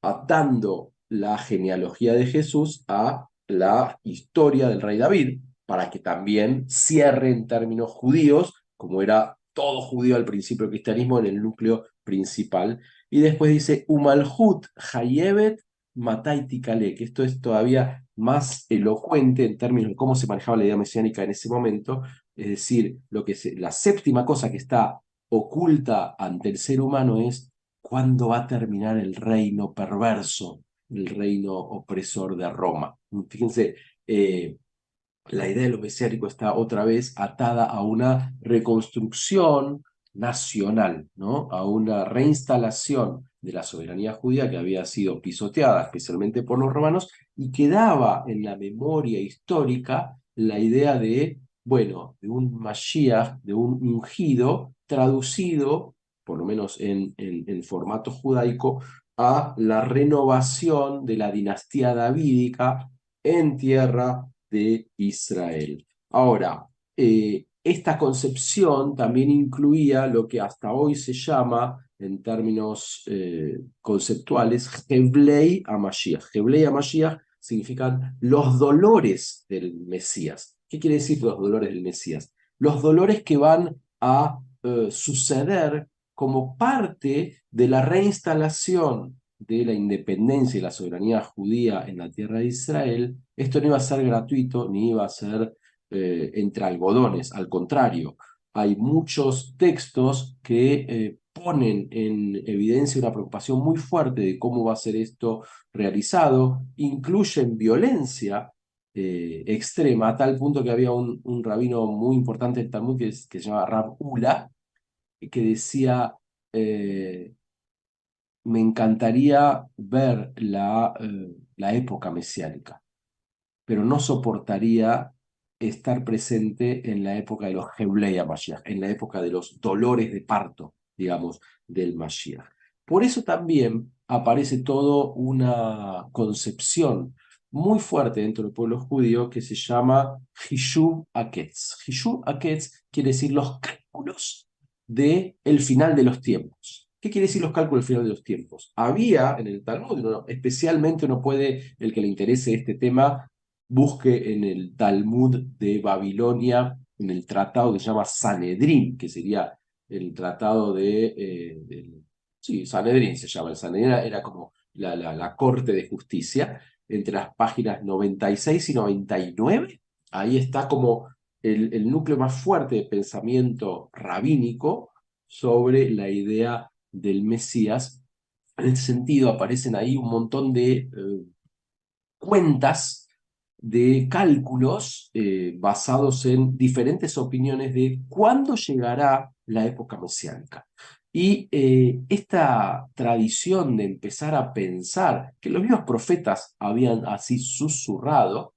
atando la genealogía de Jesús a la historia del rey David, para que también cierre en términos judíos, como era todo judío al principio del cristianismo, en el núcleo principal. Y después dice, Umalhut Hayevet Matai Tikale, que esto es todavía más elocuente en términos de cómo se manejaba la idea mesiánica en ese momento, es decir, la séptima cosa que está oculta ante el ser humano es cuándo va a terminar el reino perverso, el reino opresor de Roma. Fíjense, la idea de lo mesiánico está otra vez atada a una reconstrucción nacional, ¿no? A una reinstalación de la soberanía judía que había sido pisoteada especialmente por los romanos y quedaba en la memoria histórica la idea de, bueno, de un Mashiach, de un ungido traducido, por lo menos en formato judaico, a la renovación de la dinastía davídica en tierra de Israel. Ahora, esta concepción también incluía lo que hasta hoy se llama, en términos conceptuales, Hevlei HaMashiach. Hevlei HaMashiach significan los dolores del Mesías. ¿Qué quiere decir los dolores del Mesías? Los dolores que van a suceder como parte de la reinstalación de la independencia y la soberanía judía en la tierra de Israel. Esto no iba a ser gratuito ni iba a ser entre algodones, al contrario, hay muchos textos que ponen en evidencia una preocupación muy fuerte de cómo va a ser esto realizado, incluyen violencia extrema, a tal punto que había un rabino muy importante del Talmud que se llama Rab Ula, que decía, me encantaría ver la época mesiánica, pero no soportaría estar presente en la época de los Hevlei HaMashiach, en la época de los dolores de parto, digamos, del Mashiach. Por eso también aparece toda una concepción muy fuerte dentro del pueblo judío que se llama Hishuv Aketz. Hishuv Aketz quiere decir los cálculos del final de los tiempos. ¿Qué quiere decir los cálculos del final de los tiempos? Había en el Talmud, especialmente uno puede, el que le interese este tema, busque en el Talmud de Babilonia, en el tratado que se llama Sanedrín, que sería el tratado sí, Sanedrín se llama. El Sanedrín era como la corte de justicia, entre las páginas 96 y 99. Ahí está como el núcleo más fuerte de pensamiento rabínico sobre la idea del Mesías. En este sentido, aparecen ahí un montón de cuentas de cálculos basados en diferentes opiniones de cuándo llegará la época mesiánica. Y esta tradición de empezar a pensar que los mismos profetas habían así susurrado,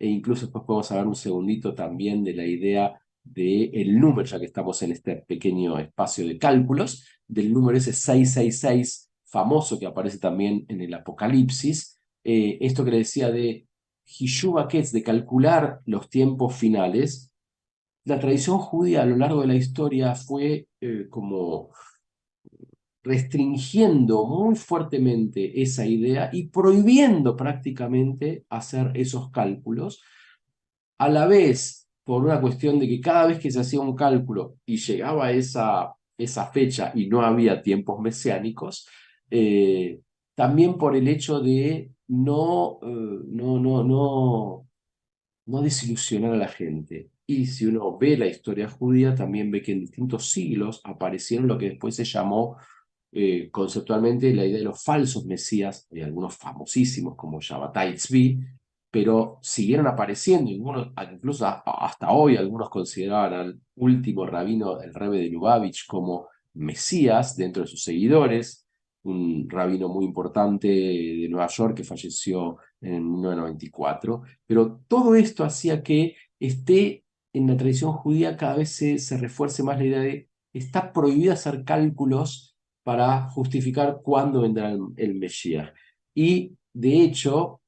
e incluso después podemos hablar un segundito también de la idea del número, ya que estamos en este pequeño espacio de cálculos, del número ese 666 famoso que aparece también en el Apocalipsis, esto que le decía de Hishuv Aketz, de calcular los tiempos finales. La tradición judía a lo largo de la historia fue como restringiendo muy fuertemente esa idea y prohibiendo prácticamente hacer esos cálculos, a la vez por una cuestión de que cada vez que se hacía un cálculo y llegaba esa fecha y no había tiempos mesiánicos, también por el hecho de no desilusionar a la gente. Y si uno ve la historia judía, también ve que en distintos siglos aparecieron lo que después se llamó conceptualmente la idea de los falsos mesías, de algunos famosísimos como Shabbatai Tzvi, pero siguieron apareciendo, incluso hasta hoy algunos consideraban al último rabino, el Rebbe de Lubavitch, como mesías dentro de sus seguidores, un rabino muy importante de Nueva York que falleció en 1994. Pero todo esto hacía que esté en la tradición judía cada vez se refuerce más la idea de está prohibido hacer cálculos para justificar cuándo vendrá el Mesías. Y de hecho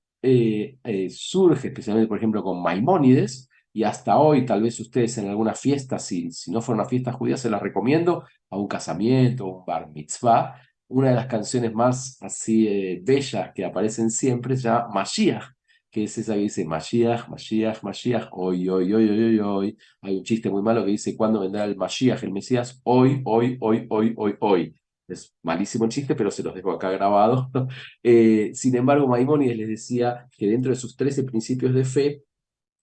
surge especialmente, por ejemplo, con Maimónides, y hasta hoy tal vez ustedes en alguna fiesta, si no fuera una fiesta judía, se las recomiendo, a un casamiento, un bar mitzvah. Una de las canciones más así bellas que aparecen siempre se llama Mashiach, que es esa que dice Mashiach, Mashiach, Mashiach, hoy, hoy, hoy, hoy, hoy, hoy. Hay un chiste muy malo que dice, ¿cuándo vendrá el Mashiach, el Mesías? Hoy, hoy, hoy, hoy, hoy, hoy. Es malísimo el chiste, pero se los dejo acá grabado. Sin embargo, Maimónides les decía que dentro de sus 13 principios de fe,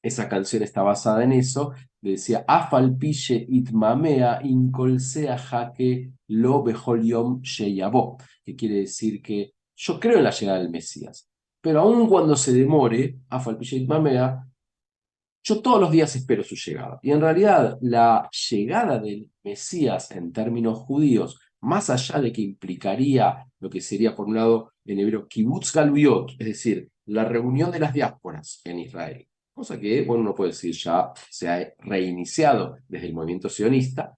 esa canción está basada en eso, le decía, Afalpiche itmamea incolsea jaque lo bejol yom sheyabó, que quiere decir que yo creo en la llegada del Mesías, pero aun cuando se demore, Afalpiche itmamea, yo todos los días espero su llegada. Y en realidad la llegada del Mesías en términos judíos, más allá de que implicaría lo que sería por un lado en hebreo kibbutz galuyot, es decir, la reunión de las diásporas en Israel, cosa que, bueno, uno puede decir ya se ha reiniciado desde el movimiento sionista,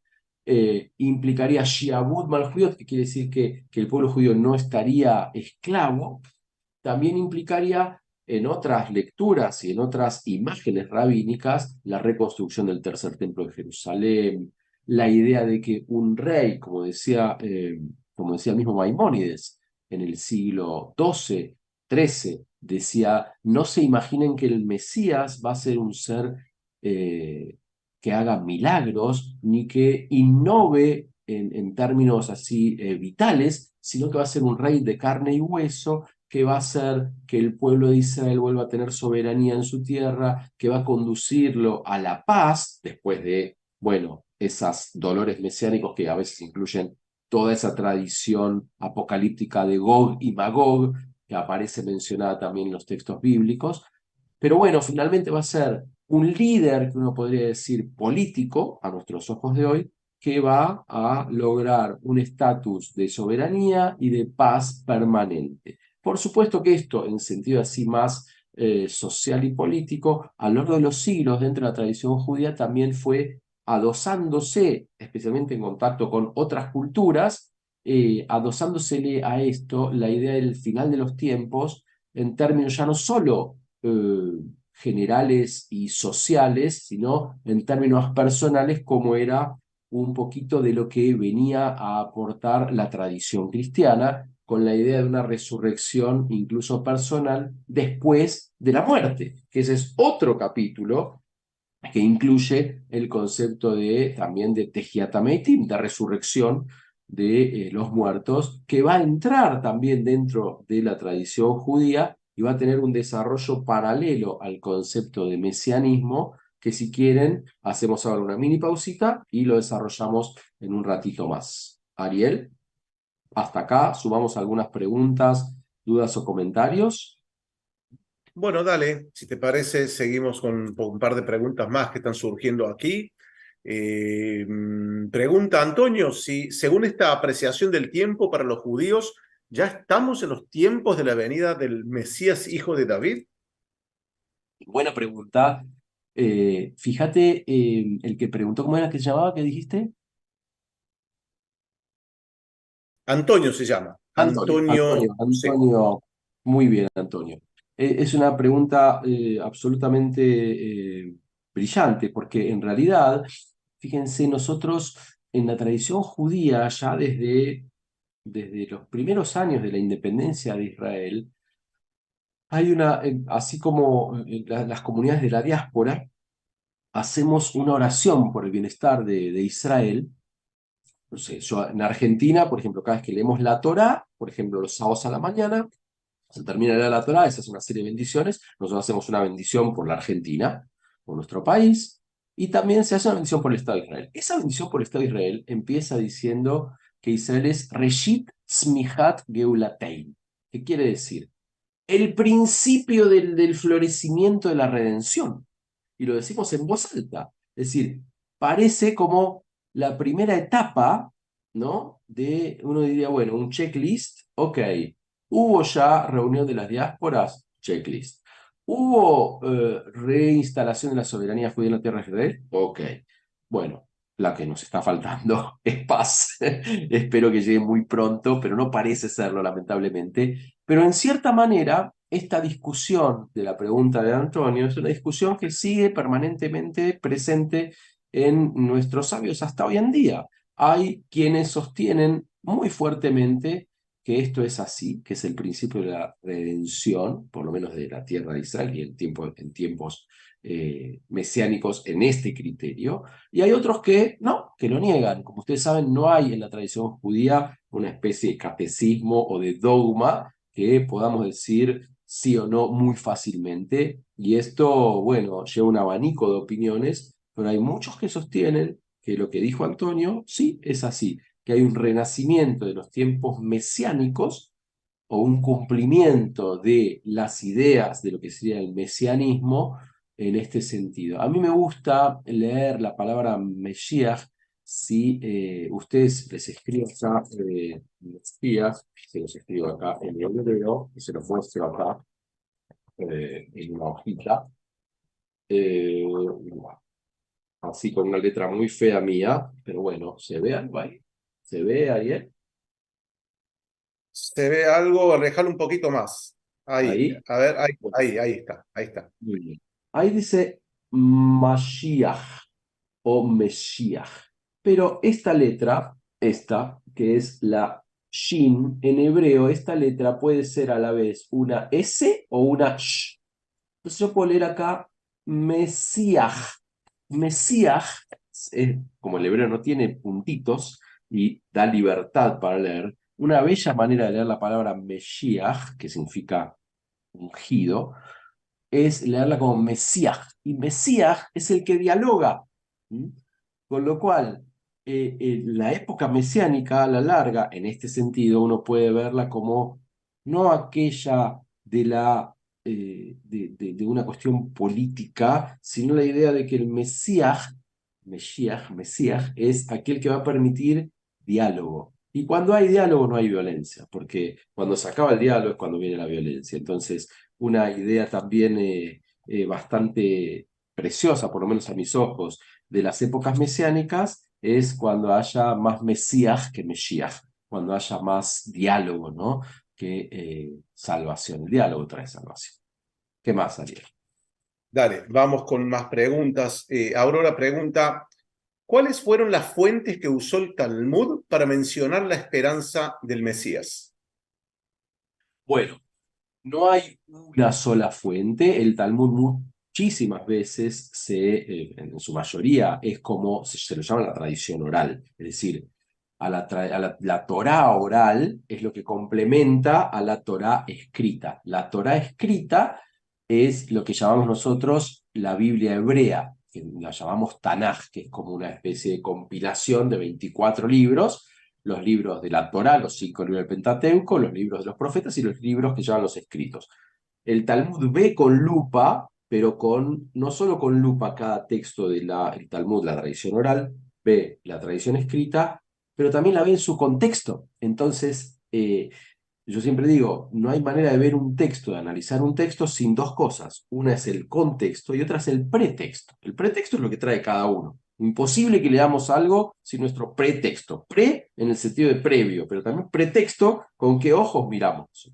implicaría Shiabud Malhuyot, que quiere decir que el pueblo judío no estaría esclavo. También implicaría en otras lecturas y en otras imágenes rabínicas la reconstrucción del tercer templo de Jerusalén, la idea de que un rey, como decía el mismo Maimónides en el siglo XII, XIII, decía, no se imaginen que el Mesías va a ser un ser que haga milagros, ni que innove en términos así vitales, sino que va a ser un rey de carne y hueso, que va a hacer que el pueblo de Israel vuelva a tener soberanía en su tierra, que va a conducirlo a la paz, después de, bueno, esos dolores mesiánicos que a veces incluyen toda esa tradición apocalíptica de Gog y Magog, que aparece mencionada también en los textos bíblicos. Pero bueno, finalmente va a ser un líder, que uno podría decir político, a nuestros ojos de hoy, que va a lograr un estatus de soberanía y de paz permanente. Por supuesto que esto, en sentido así más social y político, a lo largo de los siglos dentro de la tradición judía también fue adosándose, especialmente en contacto con otras culturas, adosándosele a esto la idea del final de los tiempos en términos ya no solo generales y sociales, sino en términos personales, como era un poquito de lo que venía a aportar la tradición cristiana, con la idea de una resurrección incluso personal después de la muerte, que ese es otro capítulo que incluye el concepto también de Tejiat Hameitim, de resurrección de los muertos, que va a entrar también dentro de la tradición judía y va a tener un desarrollo paralelo al concepto de mesianismo, que si quieren hacemos ahora una mini pausita y lo desarrollamos en un ratito más. Ariel, hasta acá, sumamos algunas preguntas, dudas o comentarios. Bueno, dale, si te parece, seguimos con un par de preguntas más que están surgiendo aquí. Pregunta Antonio, si según esta apreciación del tiempo para los judíos, ¿ya estamos en los tiempos de la venida del Mesías, hijo de David? Buena pregunta. Fíjate, el que preguntó cómo era que se llamaba, ¿qué dijiste? Antonio se llama. Antonio, Antonio, Antonio, sí. Antonio, muy bien, Antonio. Es una pregunta absolutamente brillante, porque en realidad, fíjense, nosotros en la tradición judía, ya desde los primeros años de la independencia de Israel, hay así como las comunidades de la diáspora, hacemos una oración por el bienestar de Israel. No sé, yo en Argentina, por ejemplo, cada vez que leemos la Torá, por ejemplo, los sábados a la mañana, se termina de leer la Torá, esa es una serie de bendiciones, nosotros hacemos una bendición por la Argentina, por nuestro país, y también se hace una bendición por el Estado de Israel. Esa bendición por el Estado de Israel empieza diciendo que Israel es Reshit Tzmichat Geulatein. ¿Qué quiere decir? El principio del florecimiento de la redención. Y lo decimos en voz alta. Es decir, parece como la primera etapa, ¿no? Uno diría, bueno, un checklist, ok. Hubo ya reunión de las diásporas, checklist. Hubo reinstalación de la soberanía judía en la tierra de Israel, ok. Bueno, la que nos está faltando es paz. Espero que llegue muy pronto, pero no parece serlo, lamentablemente. Pero en cierta manera, esta discusión de la pregunta de Antonio es una discusión que sigue permanentemente presente en nuestros sabios hasta hoy en día. Hay quienes sostienen muy fuertemente que esto es así, que es el principio de la redención, por lo menos de la tierra de Israel y en tiempos mesiánicos en este criterio, y hay otros que no, que lo niegan. Como ustedes saben, no hay en la tradición judía una especie de catecismo o de dogma que podamos decir sí o no muy fácilmente. Y esto, bueno, lleva un abanico de opiniones, pero hay muchos que sostienen que lo que dijo Antonio, sí, es así, que hay un renacimiento de los tiempos mesiánicos o un cumplimiento de las ideas de lo que sería el mesianismo en este sentido. A mí me gusta leer la palabra Mesías. Si ustedes les escribo acá, Mesías, se los escribo acá en el hebreo y se los muestro acá en una hojita. así con una letra muy fea mía, pero bueno, ¿se ve algo ahí? ¿Se ve ahí? Se ve algo, alejalo un poquito más. Ahí, Ahí. a ver, ahí, Bueno, ahí está, ahí está. muy bien. Ahí dice Mashiach o Meshiach. Pero esta letra, esta, que es la Shin en hebreo, esta letra puede ser a la vez una S o una Sh. Entonces yo puedo leer acá Mesías. Mesías, como el hebreo no tiene puntitos y da libertad para leer, una bella manera de leer la palabra Mesías, que significa ungido, es leerla como Mesías. Y Mesías es el que dialoga. ¿Mm? Con lo cual, la época mesiánica a la larga, en este sentido, uno puede verla como no aquella de una cuestión política, sino la idea de que el Mesías, es aquel que va a permitir diálogo. Y cuando hay diálogo no hay violencia, porque cuando se acaba el diálogo es cuando viene la violencia. Entonces, una idea también bastante preciosa, por lo menos a mis ojos, de las épocas mesiánicas es cuando haya más Mesías que Mesías, cuando haya más diálogo, ¿no? Que salvación. El diálogo trae salvación. ¿Qué más, Ariel? Dale, vamos con más preguntas. Aurora pregunta, ¿cuáles fueron las fuentes que usó el Talmud para mencionar la esperanza del Mesías? Bueno, no hay una sola fuente. El Talmud muchísimas veces, en su mayoría, es como se lo llama la tradición oral. Es decir, la Torá oral es lo que complementa a la Torá escrita. La Torá escrita es lo que llamamos nosotros la Biblia hebrea, que la llamamos Tanaj, que es como una especie de compilación de 24 libros, los libros de la Torá, los 5 libros del Pentateuco, los libros de los profetas y los libros que llaman los escritos. El Talmud ve con lupa, pero no solo con lupa cada texto del Talmud, la tradición oral, ve la tradición escrita, pero también la ve en su contexto. Entonces, yo siempre digo, no hay manera de ver un texto, de analizar un texto sin dos cosas. Una es el contexto y otra es el pretexto. El pretexto es lo que trae cada uno. Imposible que leamos algo sin nuestro pretexto. Pre en el sentido de previo, pero también pretexto con qué ojos miramos.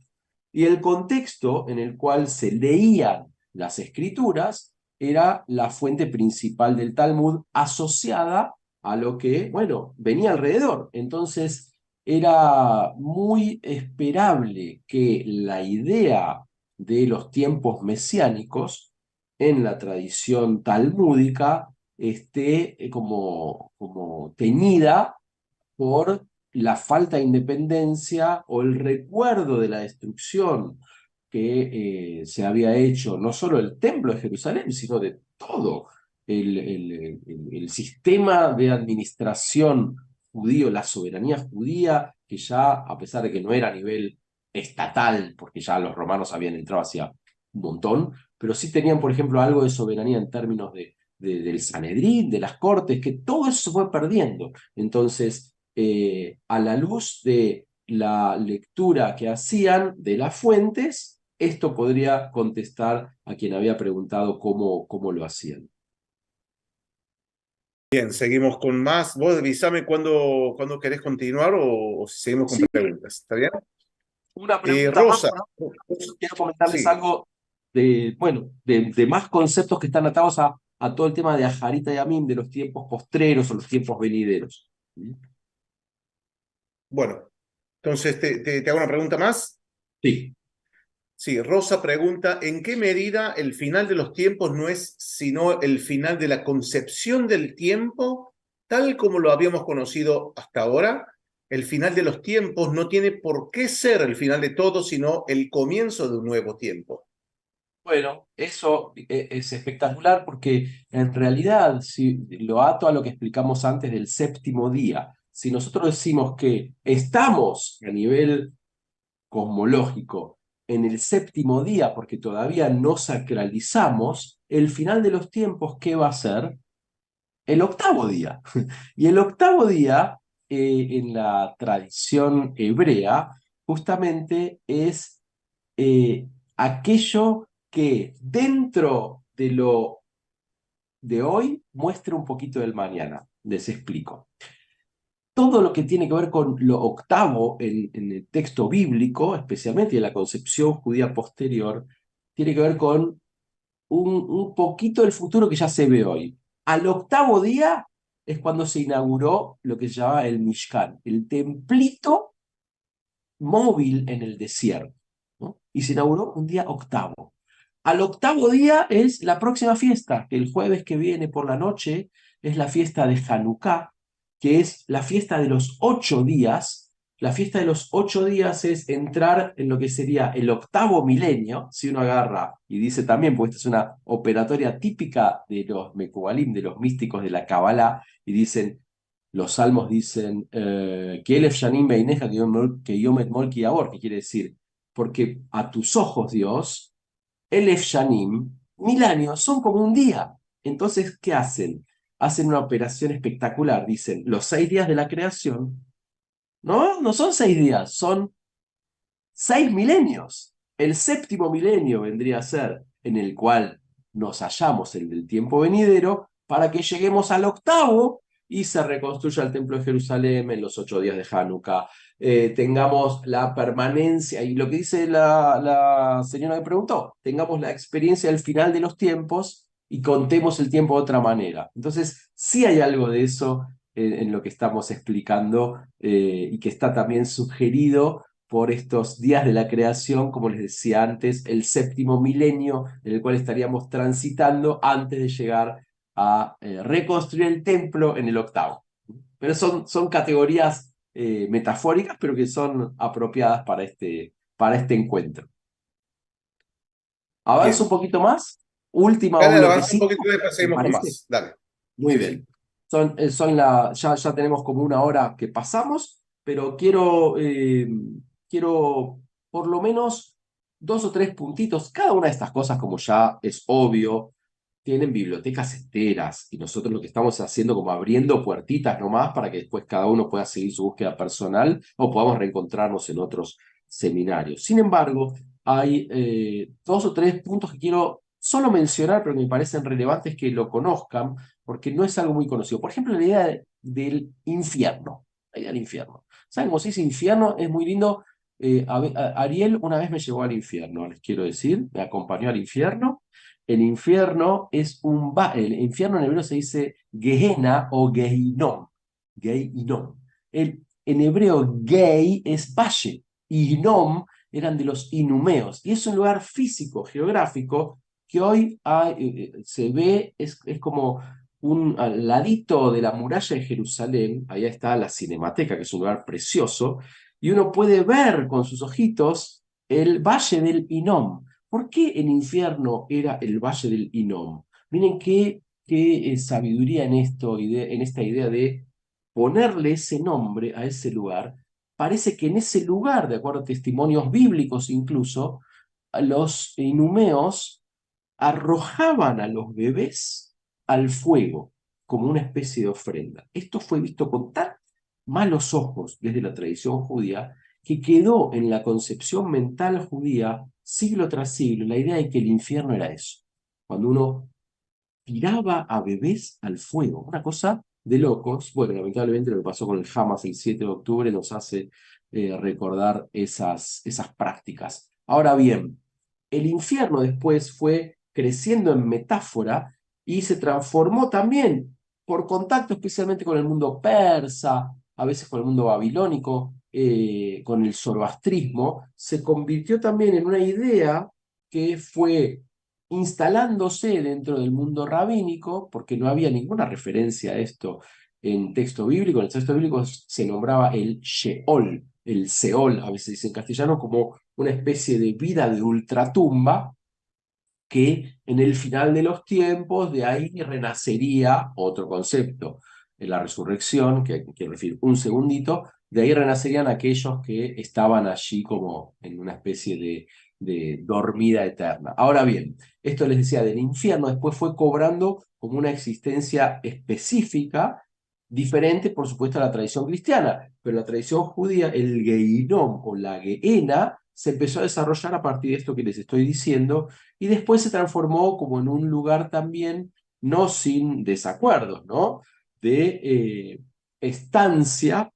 Y el contexto en el cual se leían las escrituras era la fuente principal del Talmud asociada a lo que, bueno, venía alrededor. Entonces, era muy esperable que la idea de los tiempos mesiánicos en la tradición talmúdica esté como teñida por la falta de independencia o el recuerdo de la destrucción que se había hecho, no solo del templo de Jerusalén, sino de todo el sistema de administración judío, la soberanía judía, que ya, a pesar de que no era a nivel estatal, porque ya los romanos habían entrado hacia un montón, pero sí tenían, por ejemplo, algo de soberanía en términos del Sanedrín, de las cortes, que todo eso se fue perdiendo. Entonces, a la luz de la lectura que hacían de las fuentes, esto podría contestar a quien había preguntado cómo lo hacían. Bien, seguimos con más. Vos avísame cuándo querés continuar o si seguimos con Sí, preguntas. ¿Está bien? una pregunta más, Rosa, ¿no? Quiero comentarles sí, algo bueno, de más conceptos que están atados a todo el tema de Ajarita y Amim, de los tiempos postreros o los tiempos venideros. ¿Mm? bueno, entonces te hago una pregunta más. Sí. Sí, Rosa pregunta, ¿en qué medida el final de los tiempos no es sino el final de la concepción del tiempo tal como lo habíamos conocido hasta ahora? El final de los tiempos no tiene por qué ser el final de todo, sino el comienzo de un nuevo tiempo. Bueno, eso es espectacular porque en realidad, si lo ato a lo que explicamos antes del séptimo día, si nosotros decimos que estamos a nivel cosmológico en el séptimo día porque todavía no sacralizamos, el final de los tiempos, ¿qué va a ser? El octavo día. Y el octavo día, en la tradición hebrea, justamente es aquello que dentro de lo de hoy muestra un poquito del mañana. Les explico. Todo lo que tiene que ver con lo octavo en el texto bíblico, especialmente en la concepción judía posterior, tiene que ver con un poquito del futuro que ya se ve hoy. Al octavo día es cuando se inauguró lo que se llama el Mishkan, el templito móvil en el desierto, ¿no? Y se inauguró un día octavo. Al octavo día es la próxima fiesta, que el jueves que viene por la noche es la fiesta de Hanukkah, que es la fiesta de los 8 días. La fiesta de los 8 días es entrar en lo que sería el octavo milenio, si uno agarra y dice también, porque esta es una operatoria típica de los Mekubalim, de los místicos de la Kabbalah, y dicen, los salmos dicen, que Elef Shanim Beineja que Yomet Molki Abor, que quiere decir, porque a tus ojos, Dios, Elef Shanim, 1000 años, son como un día. Entonces, ¿qué hacen? Hacen una operación espectacular. Dicen, los 6 días de la creación, no, no son 6 días, son 6 milenios. El séptimo milenio vendría a ser en el cual nos hallamos el del tiempo venidero para que lleguemos al octavo y se reconstruya el templo de Jerusalén en los 8 días de Hanukkah. Tengamos la permanencia, y lo que dice la señora que preguntó, tengamos la experiencia al final de los tiempos y contemos el tiempo de otra manera. Entonces, sí hay algo de eso en lo que estamos explicando y que está también sugerido por estos días de la creación, como les decía antes, el séptimo milenio en el cual estaríamos transitando antes de llegar a reconstruir el templo en el octavo. Pero son categorías metafóricas, pero que son apropiadas para este encuentro. Avanzo un Bien. poquito más. Última Dale, avanza un bloquecito, poquito y después ¿me seguimos con parece? más. Dale. Muy Sí, sí. bien. Ya tenemos como una hora que pasamos, pero quiero por lo menos 2 o 3 puntitos. Cada una de estas cosas, como ya es obvio, tienen bibliotecas enteras y nosotros lo que estamos haciendo como abriendo puertitas nomás para que después cada uno pueda seguir su búsqueda personal o podamos reencontrarnos en otros seminarios. Sin embargo, hay 2 o 3 puntos que quiero solo mencionar, pero que me parecen relevantes que lo conozcan porque no es algo muy conocido. Por ejemplo, la idea del infierno. La idea del infierno. ¿Saben cómo se dice infierno? Es muy lindo. Ariel una vez me llevó al infierno, les quiero decir, me acompañó al infierno. El infierno es el infierno en hebreo se dice Gehenna o Gehinom. Gehinom. En hebreo, Gei es valle, y Hinnom eran de los inumeos. Y es un lugar físico, geográfico, que hoy se ve, es como al ladito de la muralla de Jerusalén, allá está la Cinemateca, que es un lugar precioso, y uno puede ver con sus ojitos el Valle del Hinnom. ¿Por qué el infierno era el Valle del Hinnom? Miren qué sabiduría en esto, en esta idea de ponerle ese nombre a ese lugar. Parece que en ese lugar, de acuerdo a testimonios bíblicos incluso, a los inumeos arrojaban a los bebés al fuego como una especie de ofrenda. Esto fue visto con tan malos ojos desde la tradición judía que quedó en la concepción mental judía siglo tras siglo la idea de que el infierno era eso. Cuando uno tiraba a bebés al fuego, una cosa de locos. Bueno, lamentablemente lo que pasó con el Hamas el 7 de octubre nos hace recordar esas prácticas. Ahora bien, el infierno después fue creciendo en metáfora y se transformó también por contacto especialmente con el mundo persa, a veces con el mundo babilónico, con el zoroastrismo, se convirtió también en una idea que fue instalándose dentro del mundo rabínico, porque no había ninguna referencia a esto en texto bíblico. En el texto bíblico se nombraba el Sheol, el Seol, a veces dice en castellano, como una especie de vida de ultratumba que en el final de los tiempos de ahí renacería otro concepto, en la resurrección, que quiero decir un segundito, de ahí renacerían aquellos que estaban allí como en una especie de dormida eterna. Ahora bien, esto les decía del infierno, después fue cobrando como una existencia específica, diferente por supuesto a la tradición cristiana, pero la tradición judía, el Geinom o la Gehenna, se empezó a desarrollar a partir de esto que les estoy diciendo, y después se transformó como en un lugar también no sin desacuerdos, ¿no? De estancia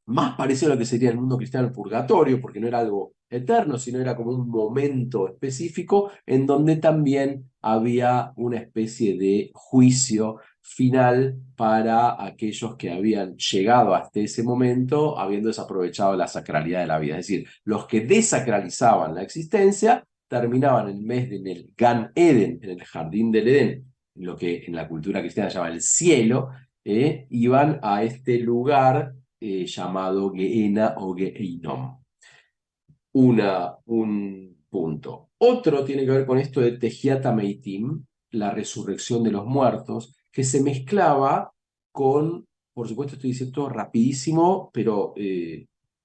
más parecido a lo que sería el mundo cristiano el purgatorio, porque no era algo eterno, sino era como un momento específico en donde también había una especie de juicio final para aquellos que habían llegado hasta ese momento habiendo desaprovechado la sacralidad de la vida. Es decir, los que desacralizaban la existencia terminaban en el Gan Eden, en el jardín del Edén, lo que en la cultura cristiana se llama el cielo, iban a este lugar llamado Gehenna o Gehinom. Un punto. Otro tiene que ver con esto de Tejiat Meitim, la resurrección de los muertos, que se mezclaba con, por supuesto estoy diciendo rapidísimo, pero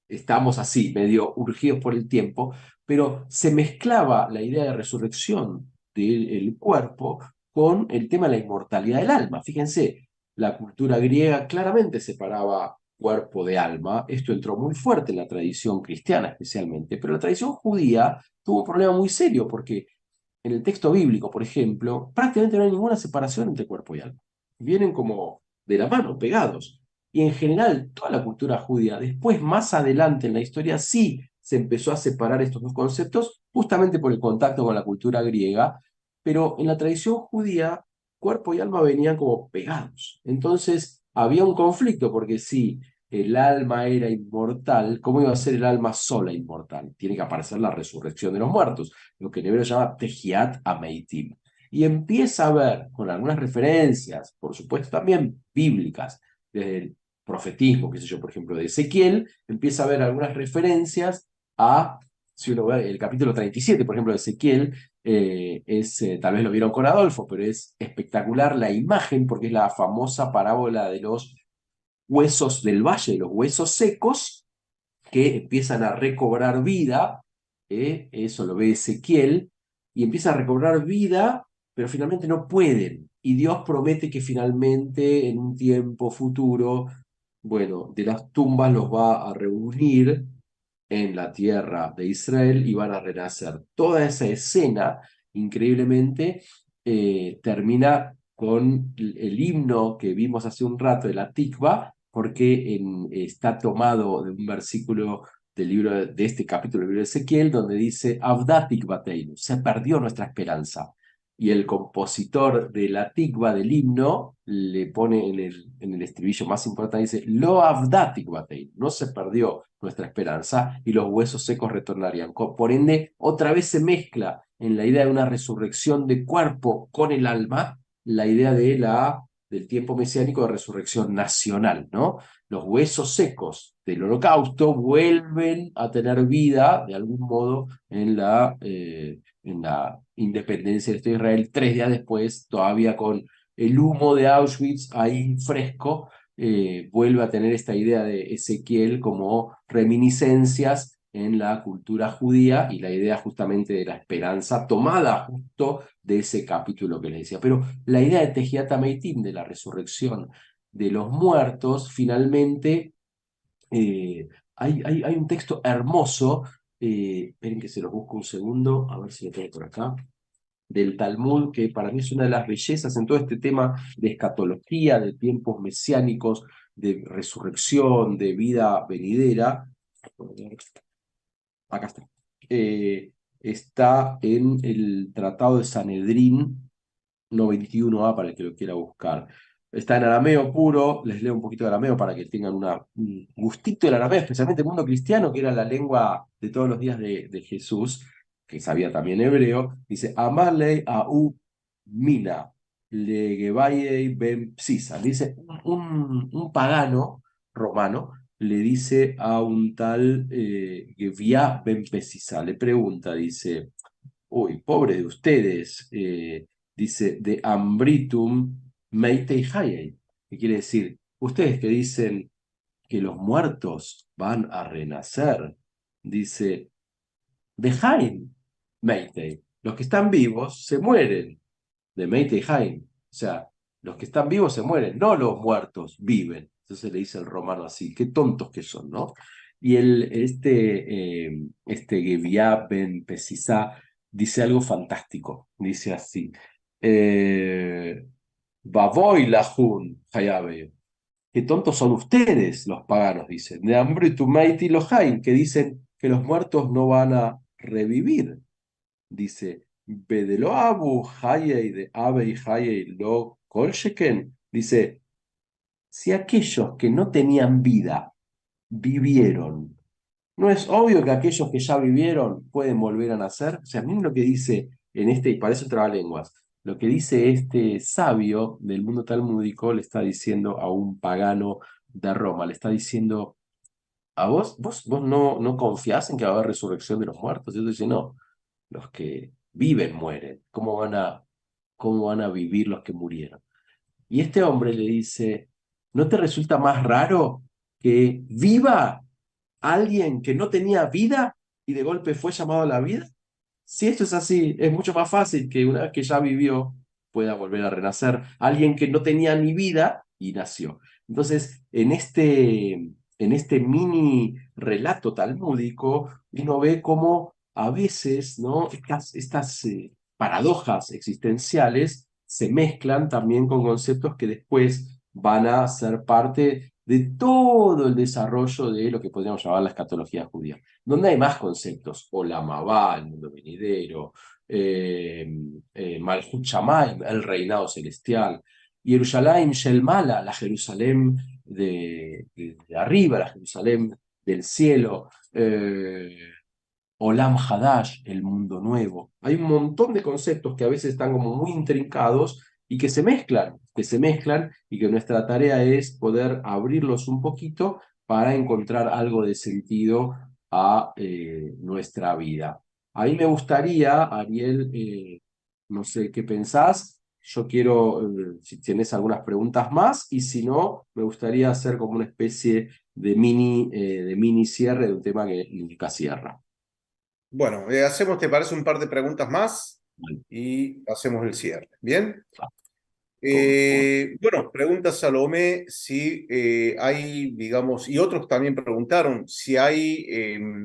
estamos así, medio urgidos por el tiempo, pero se mezclaba la idea de resurrección del cuerpo con el tema de la inmortalidad del alma. Fíjense, la cultura griega claramente separaba cuerpo de alma. Esto entró muy fuerte en la tradición cristiana especialmente, pero la tradición judía tuvo un problema muy serio porque en el texto bíblico, por ejemplo, prácticamente no hay ninguna separación entre cuerpo y alma. Vienen como de la mano, pegados. Y en general, toda la cultura judía, después, más adelante en la historia, sí se empezó a separar estos dos conceptos, justamente por el contacto con la cultura griega, pero en la tradición judía, cuerpo y alma venían como pegados. Entonces, había un conflicto, porque si el alma era inmortal, ¿cómo iba a ser el alma sola inmortal? Tiene que aparecer la resurrección de los muertos, lo que en hebreo se llama Tejiat Ameitim. Y empieza a ver, con algunas referencias, por supuesto también bíblicas, desde el profetismo, qué sé yo, por ejemplo, de Ezequiel, empieza a ver algunas referencias a, si uno ve el capítulo 37, por ejemplo, de Ezequiel, tal vez lo vieron con Adolfo, pero es espectacular la imagen porque es la famosa parábola de los huesos del valle, de los huesos secos, que empiezan a recobrar vida, eso lo ve Ezequiel, y empieza a recobrar vida, pero finalmente no pueden. Y Dios promete que finalmente, en un tiempo futuro, bueno, de las tumbas los va a reunir en la tierra de Israel y van a renacer. Toda esa escena, increíblemente, termina con el himno que vimos hace un rato de la Tikva, porque está tomado de un versículo del libro de este capítulo del libro de Ezequiel, donde dice, Avda Tikvateinu, se perdió nuestra esperanza. Y el compositor de la Tikva, del himno, le pone en el estribillo más importante, dice, Lo Avda Tikvateinu, no se perdió nuestra esperanza y los huesos secos retornarían. Por ende, otra vez se mezcla en la idea de una resurrección de cuerpo con el alma, la idea del tiempo mesiánico de resurrección nacional, ¿no? Los huesos secos del holocausto vuelven a tener vida, de algún modo, en la independencia del Estado de Israel, 3 días después, todavía con el humo de Auschwitz ahí fresco, vuelve a tener esta idea de Ezequiel como reminiscencias en la cultura judía y la idea justamente de la esperanza tomada justo de ese capítulo que les decía. Pero la idea de Tejiat Meitim, de la resurrección de los muertos, finalmente hay un texto hermoso, esperen que se lo busco un segundo, a ver si lo tengo por acá, del Talmud, que para mí es una de las bellezas en todo este tema de escatología, de tiempos mesiánicos, de resurrección, de vida venidera. Acá está. Está en el Tratado de Sanedrín 91a para el que lo quiera buscar. Está en arameo puro, les leo un poquito de arameo para que tengan un gustito del arameo, especialmente el mundo cristiano, que era la lengua de todos los días de Jesús, que sabía también hebreo. Dice, Amalei au mina, le gebayei ben psisa. Dice, un pagano romano le dice a un tal Gevia ben Pesisa, le pregunta, dice, uy, pobre de ustedes, dice, de Ambritum Meitei Hayei, que quiere decir, ustedes que dicen que los muertos van a renacer, dice, de Haim Meitei, los que están vivos se mueren, de Meitei Haim, o sea, los que están vivos se mueren, no los muertos viven. Entonces le dice el romano así, qué tontos que son, ¿no? Y este Geviá ben Pesisá dice algo fantástico, dice así. eh, Baboy lahun, Hayabe. Qué tontos son ustedes, los paganos, dicen. De hambre tu maiti lohain, que dicen que los muertos no van a revivir. Dice, Bedelo abu hayei de abei hayei lo kolsheken. Dice, si aquellos que no tenían vida vivieron, ¿no es obvio que aquellos que ya vivieron pueden volver a nacer? O sea, miren lo que dice en este, y parece trabalenguas, lo que dice este sabio del mundo talmúdico le está diciendo a un pagano de Roma, le está diciendo, ¿a vos no confiás en que va a haber resurrección de los muertos? Y él dice, no, los que viven mueren. Cómo van a vivir los que murieron? Y este hombre le dice, ¿no te resulta más raro que viva alguien que no tenía vida y de golpe fue llamado a la vida? Si esto es así, es mucho más fácil que una vez que ya vivió pueda volver a renacer alguien que no tenía ni vida y nació. Entonces, en este mini relato talmúdico, uno ve cómo a veces, ¿no? Estas paradojas existenciales se mezclan también con conceptos que después van a ser parte de todo el desarrollo de lo que podríamos llamar la escatología judía, donde hay más conceptos, Olam Abba, el mundo venidero, Malchut Shamayim, el reinado celestial, Jerusalén Shel Mala, la Jerusalén de arriba, la Jerusalén del cielo, Olam Hadash, el mundo nuevo. Hay un montón de conceptos que a veces están como muy intrincados y que se mezclan y que nuestra tarea es poder abrirlos un poquito para encontrar algo de sentido a nuestra vida. A mí me gustaría, Ariel, no sé qué pensás, yo quiero, si tienes algunas preguntas más, y si no, me gustaría hacer como una especie de mini cierre de un tema que nunca cierra. Bueno, hacemos, ¿te parece un par de preguntas más? Y hacemos el cierre. ¿Bien? Bueno, pregunta Salomé si hay, digamos, y otros también preguntaron si hay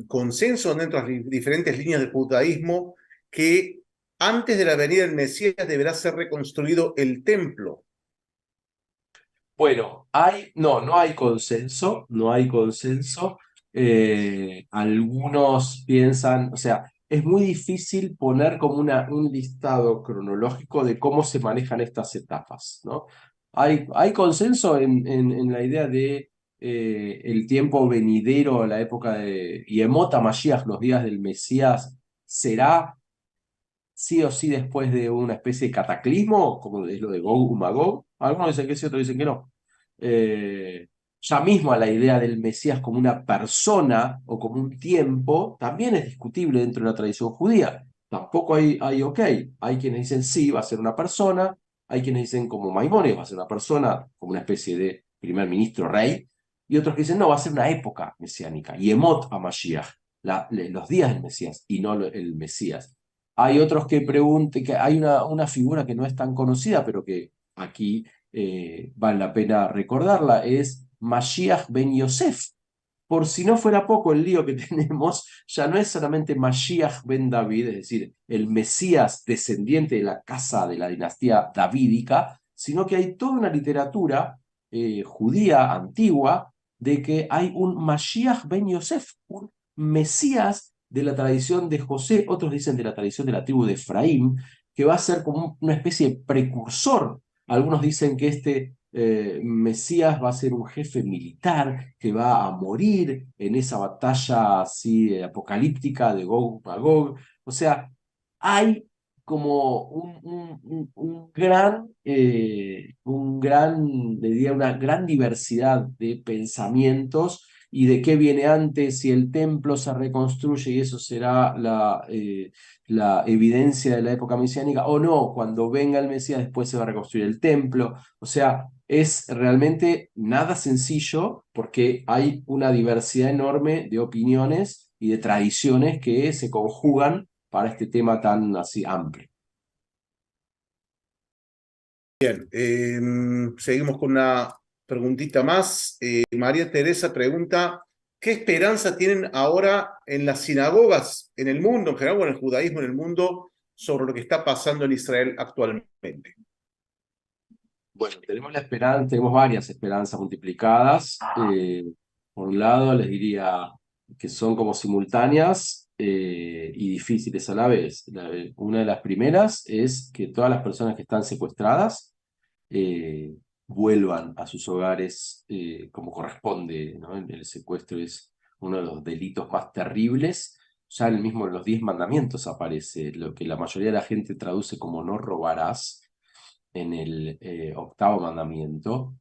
consenso dentro de las diferentes líneas del judaísmo que antes de la venida del Mesías deberá ser reconstruido el templo. Bueno, no hay consenso, no hay consenso. Algunos piensan, o sea, es muy difícil poner como un listado cronológico de cómo se manejan estas etapas, ¿no? Hay consenso en la idea de el tiempo venidero, la época de Yemot HaMashiach, los días del Mesías, será sí o sí después de una especie de cataclismo, como es lo de Gog y Magog. Algunos dicen que sí, otros dicen que no. Eh, ya mismo a la idea del Mesías como una persona o como un tiempo también es discutible dentro de la tradición judía. Tampoco hay ok. Hay quienes dicen sí, va a ser una persona. Hay quienes dicen como Maimónides, va a ser una persona, como una especie de primer ministro rey. Y otros que dicen no, va a ser una época mesiánica. Yemot a Mashiach, los días del Mesías y no el Mesías. Hay otros que pregunten, que hay una figura que no es tan conocida, pero que aquí vale la pena recordarla, es Mashiach ben Yosef. Por si no fuera poco el lío que tenemos, ya no es solamente Mashiach ben David, es decir, el Mesías descendiente de la casa de la dinastía davídica, sino que hay toda una literatura judía antigua de que hay un Mashiach ben Yosef, un Mesías de la tradición de José, otros dicen de la tradición de la tribu de Efraín, que va a ser como una especie de precursor. Algunos dicen que este Mesías va a ser un jefe militar que va a morir en esa batalla así apocalíptica de Gog y Magog. O sea, hay como le diría, una gran diversidad de pensamientos y de qué viene antes, si el templo se reconstruye y eso será la evidencia de la época mesiánica, o no, cuando venga el Mesías después se va a reconstruir el templo. O sea, es realmente nada sencillo porque hay una diversidad enorme de opiniones y de tradiciones que se conjugan para este tema tan así amplio. Bien, seguimos con una preguntita más. María Teresa pregunta, ¿qué esperanza tienen ahora en las sinagogas en el mundo, en general, o en el judaísmo en el mundo, sobre lo que está pasando en Israel actualmente? Bueno, tenemos la esperanza, tenemos varias esperanzas multiplicadas. Por un lado, les diría que son como simultáneas y difíciles a la vez. Una de las primeras es que todas las personas que están secuestradas eh, vuelvan a sus hogares como corresponde, ¿no? El secuestro es uno de los delitos más terribles. Ya en el mismo en los 10 mandamientos aparece lo que la mayoría de la gente traduce como no robarás en el octavo mandamiento.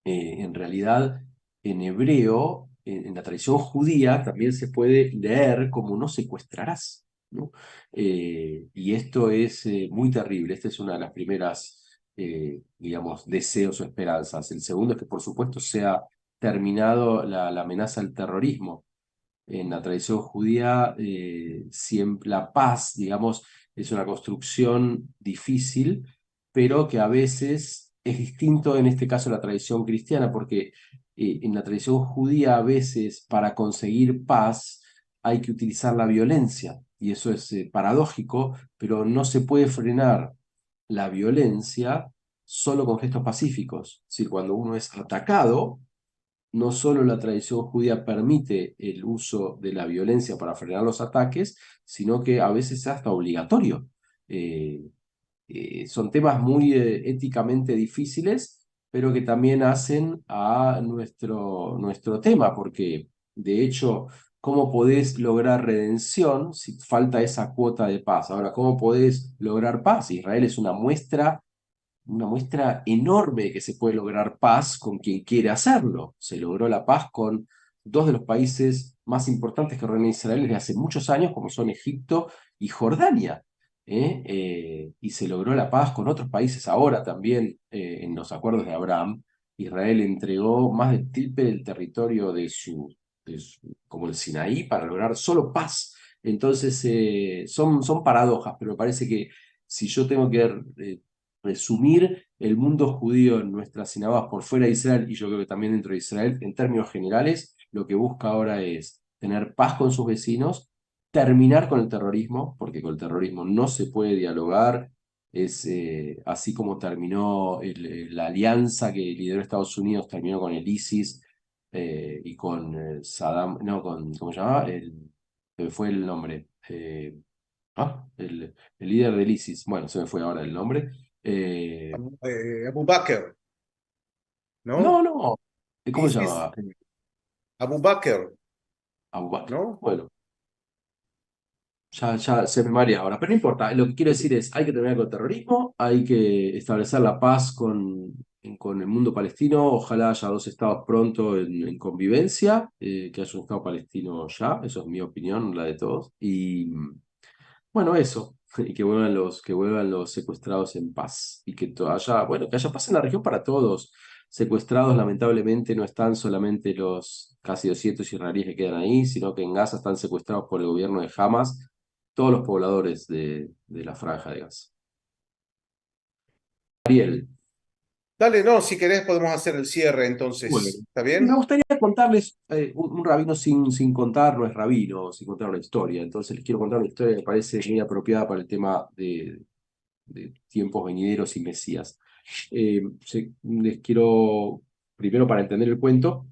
En realidad, en hebreo, en la tradición judía, también se puede leer como no secuestrarás, ¿no? Y esto es muy terrible. Esta es una de las primeras, digamos, deseos o esperanzas. El segundo es que, por supuesto, sea terminado la amenaza al terrorismo. En la tradición judía, siempre la paz, digamos, es una construcción difícil, pero que a veces es distinto en este caso la tradición cristiana, porque en la tradición judía a veces para conseguir paz hay que utilizar la violencia, y eso es paradójico, pero no se puede frenar la violencia solo con gestos pacíficos. Es decir, cuando uno es atacado, no solo la tradición judía permite el uso de la violencia para frenar los ataques, sino que a veces es hasta obligatorio. Eh, Son temas muy éticamente difíciles, pero que también hacen a nuestro tema, porque de hecho, ¿cómo podés lograr redención si falta esa cuota de paz? Ahora, ¿cómo podés lograr paz? Israel es una muestra enorme de que se puede lograr paz con quien quiere hacerlo. Se logró la paz con dos de los países más importantes que reina Israel desde hace muchos años, como son Egipto y Jordania. Y se logró la paz con otros países ahora también en los acuerdos de Abraham. Israel entregó más del triple del territorio como el Sinaí, para lograr solo paz. Entonces, son paradojas, pero me parece que si yo tengo que resumir el mundo judío en nuestras sinagogas por fuera de Israel, y yo creo que también dentro de Israel, en términos generales, lo que busca ahora es tener paz con sus vecinos, terminar con el terrorismo, porque con el terrorismo no se puede dialogar. Es así como terminó la alianza que lideró Estados Unidos, terminó con el ISIS y con Saddam, no, ¿cómo se llamaba? Se me fue el nombre. El líder del ISIS, bueno, se me fue ahora el nombre. Eh, Abu Bakr, no, ¿no? no, ¿cómo se ISIS, llamaba? Abu Bakr, Abu Bakr. ¿no? Bueno, ya se me marea ahora, pero no importa. Lo que quiero decir es, hay que terminar con el terrorismo, hay que establecer la paz con el mundo palestino. Ojalá haya dos estados pronto en convivencia, que haya un estado palestino ya, eso es mi opinión, la de todos. Y bueno, eso. Y que vuelvan los secuestrados en paz. Y bueno, que haya paz en la región para todos. Secuestrados, lamentablemente, no están solamente los casi 200 israelíes que quedan ahí, sino que en Gaza están secuestrados por el gobierno de Hamas todos los pobladores de la franja de Gaza. Ariel. Dale, no, si querés podemos hacer el cierre Bueno, entonces. ¿Está y me bien? gustaría contarles un rabino sin contar, no es rabino, sin contar una historia. Entonces les quiero contar una historia que me parece muy apropiada para el tema de tiempos venideros y Mesías. Les quiero, primero para entender el cuento,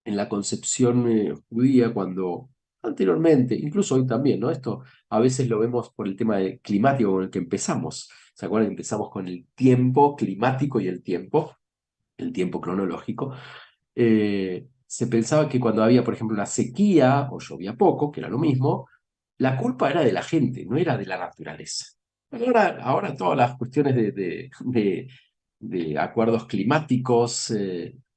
en la concepción judía, cuando anteriormente, incluso hoy también, ¿no? Esto a veces lo vemos por el tema climático con el que empezamos. ¿Se acuerdan? Empezamos con el tiempo climático y el tiempo cronológico. Se pensaba que cuando había, por ejemplo, una sequía o llovía poco, que era lo mismo, la culpa era de la gente, no era de la naturaleza. Pero ahora todas las cuestiones de acuerdos climáticos,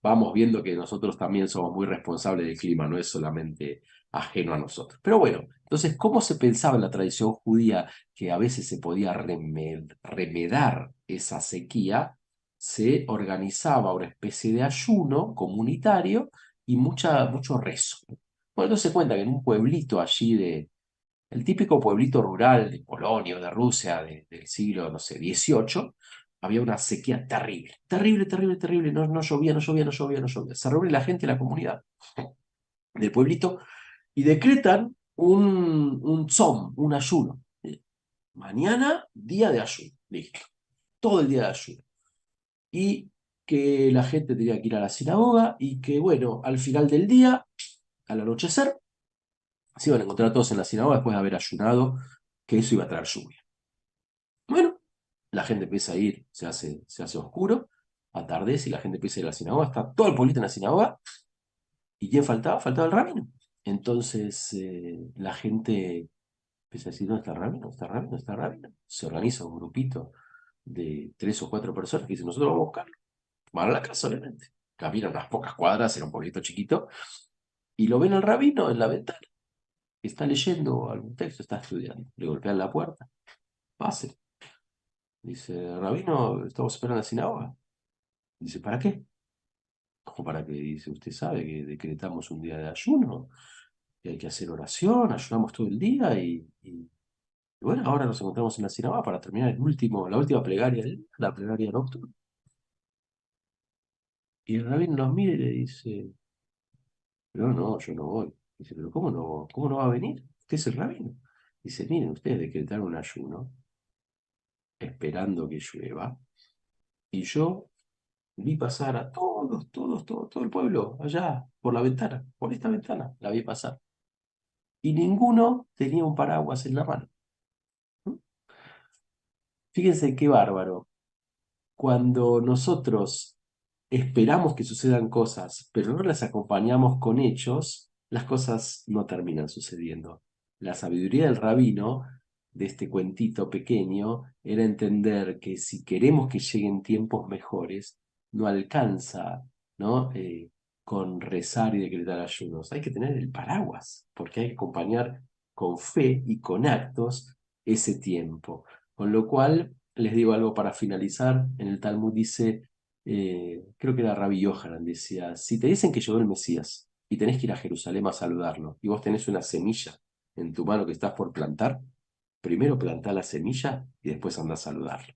vamos viendo que nosotros también somos muy responsables del clima, no es solamente ajeno a nosotros. Pero bueno, entonces, ¿cómo se pensaba en la tradición judía que a veces se podía remedar esa sequía? Se organizaba una especie de ayuno comunitario y mucho rezo. Bueno, entonces se cuenta que en un pueblito allí el típico pueblito rural de Polonia o de Rusia del siglo, no sé, 18, había una sequía terrible, terrible, terrible, terrible. No, no llovía, no llovía, no llovía, no llovía. Se reúne la gente de la comunidad del pueblito y decretan un tzom, un ayuno. Mañana, día de ayuno. Listo. Todo el día de ayuno. y que la gente tenía que ir a la sinagoga y que, bueno, al final del día, al anochecer, se iban a encontrar todos en la sinagoga después de haber ayunado, que eso iba a traer lluvia. Bueno, la gente empieza a ir, se hace oscuro, atardece y la gente empieza a ir a la sinagoga, está todo el pueblito en la sinagoga, ¿y quién faltaba? Faltaba el rabino. Entonces la gente empieza a decir, ¿dónde está el rabino? ¿Dónde está el rabino? ¿Dónde está el rabino? Se organiza un grupito de 3 o 4 personas que dicen, nosotros vamos a buscarlo. Van a la casa, obviamente. Caminan unas pocas cuadras, era un pueblito chiquito, y lo ven al rabino en la ventana. Está leyendo algún texto, está estudiando. Le golpean la puerta. Pase. Dice, rabino, estamos esperando la sinagoga. Dice, ¿para qué? Como para que, dice, usted sabe que decretamos un día de ayuno, que hay que hacer oración, ayunamos todo el día y bueno, ahora nos encontramos en la sinagoga para terminar la última plegaria, la plegaria nocturna. Y el rabino nos mira y le dice, pero no, yo no voy. Dice, pero cómo no va a venir? Usted es el rabino. Dice, miren, ustedes decretaron un ayuno esperando que llueva y yo vi pasar a todo el pueblo allá por la ventana, por esta ventana, la vi pasar. Y ninguno tenía un paraguas en la mano. ¿Mm? Fíjense qué bárbaro. Cuando nosotros esperamos que sucedan cosas, pero no las acompañamos con hechos, las cosas no terminan sucediendo. La sabiduría del rabino, de este cuentito pequeño, era entender que si queremos que lleguen tiempos mejores, no alcanza, ¿no? Con rezar y decretar ayunos. Hay que tener el paraguas, porque hay que acompañar con fe y con actos ese tiempo. Con lo cual, les digo algo para finalizar. En el Talmud dice, creo que era Rabbi Yohanan, decía, si te dicen que llegó el Mesías y tenés que ir a Jerusalén a saludarlo, y vos tenés una semilla en tu mano que estás por plantar, primero plantá la semilla y después anda a saludarlo.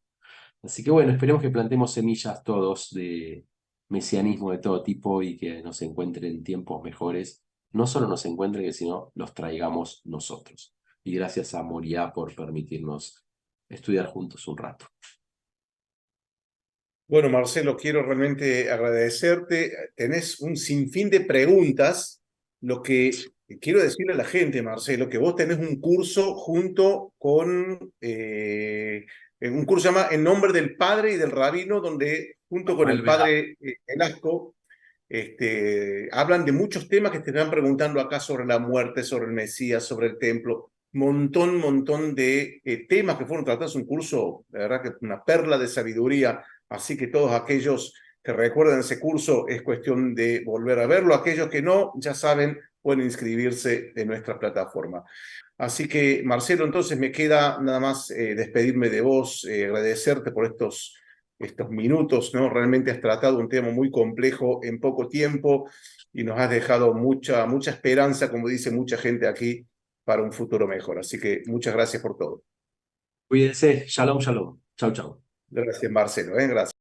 Así que bueno, esperemos que plantemos semillas todos de mesianismo de todo tipo y que nos encuentren tiempos mejores. No solo nos encuentren, sino los traigamos nosotros. Y gracias a Moriá por permitirnos estudiar juntos un rato. Bueno, Marcelo, quiero realmente agradecerte. Tenés un sinfín de preguntas. Lo que quiero decirle a la gente, Marcelo, que vos tenés un curso junto con un curso que se llama En nombre del Padre y del Rabino, donde junto con el Alveda. padre Velasco hablan de muchos temas que te están preguntando acá sobre la muerte, sobre el Mesías, sobre el templo. Montón de temas que fueron tratados. Un curso, la verdad que una perla de sabiduría. Así que todos aquellos que recuerdan ese curso, es cuestión de volver a verlo. Aquellos que no, ya saben, pueden inscribirse en nuestra plataforma. Así que, Marcelo, entonces me queda nada más despedirme de vos, agradecerte por estos minutos, ¿no? Realmente has tratado un tema muy complejo en poco tiempo y nos has dejado mucha esperanza, como dice mucha gente aquí, para un futuro mejor. Así que muchas gracias por todo. Cuídense. Shalom, shalom. Chau, chau. Gracias, Marcelo, ¿eh? Gracias.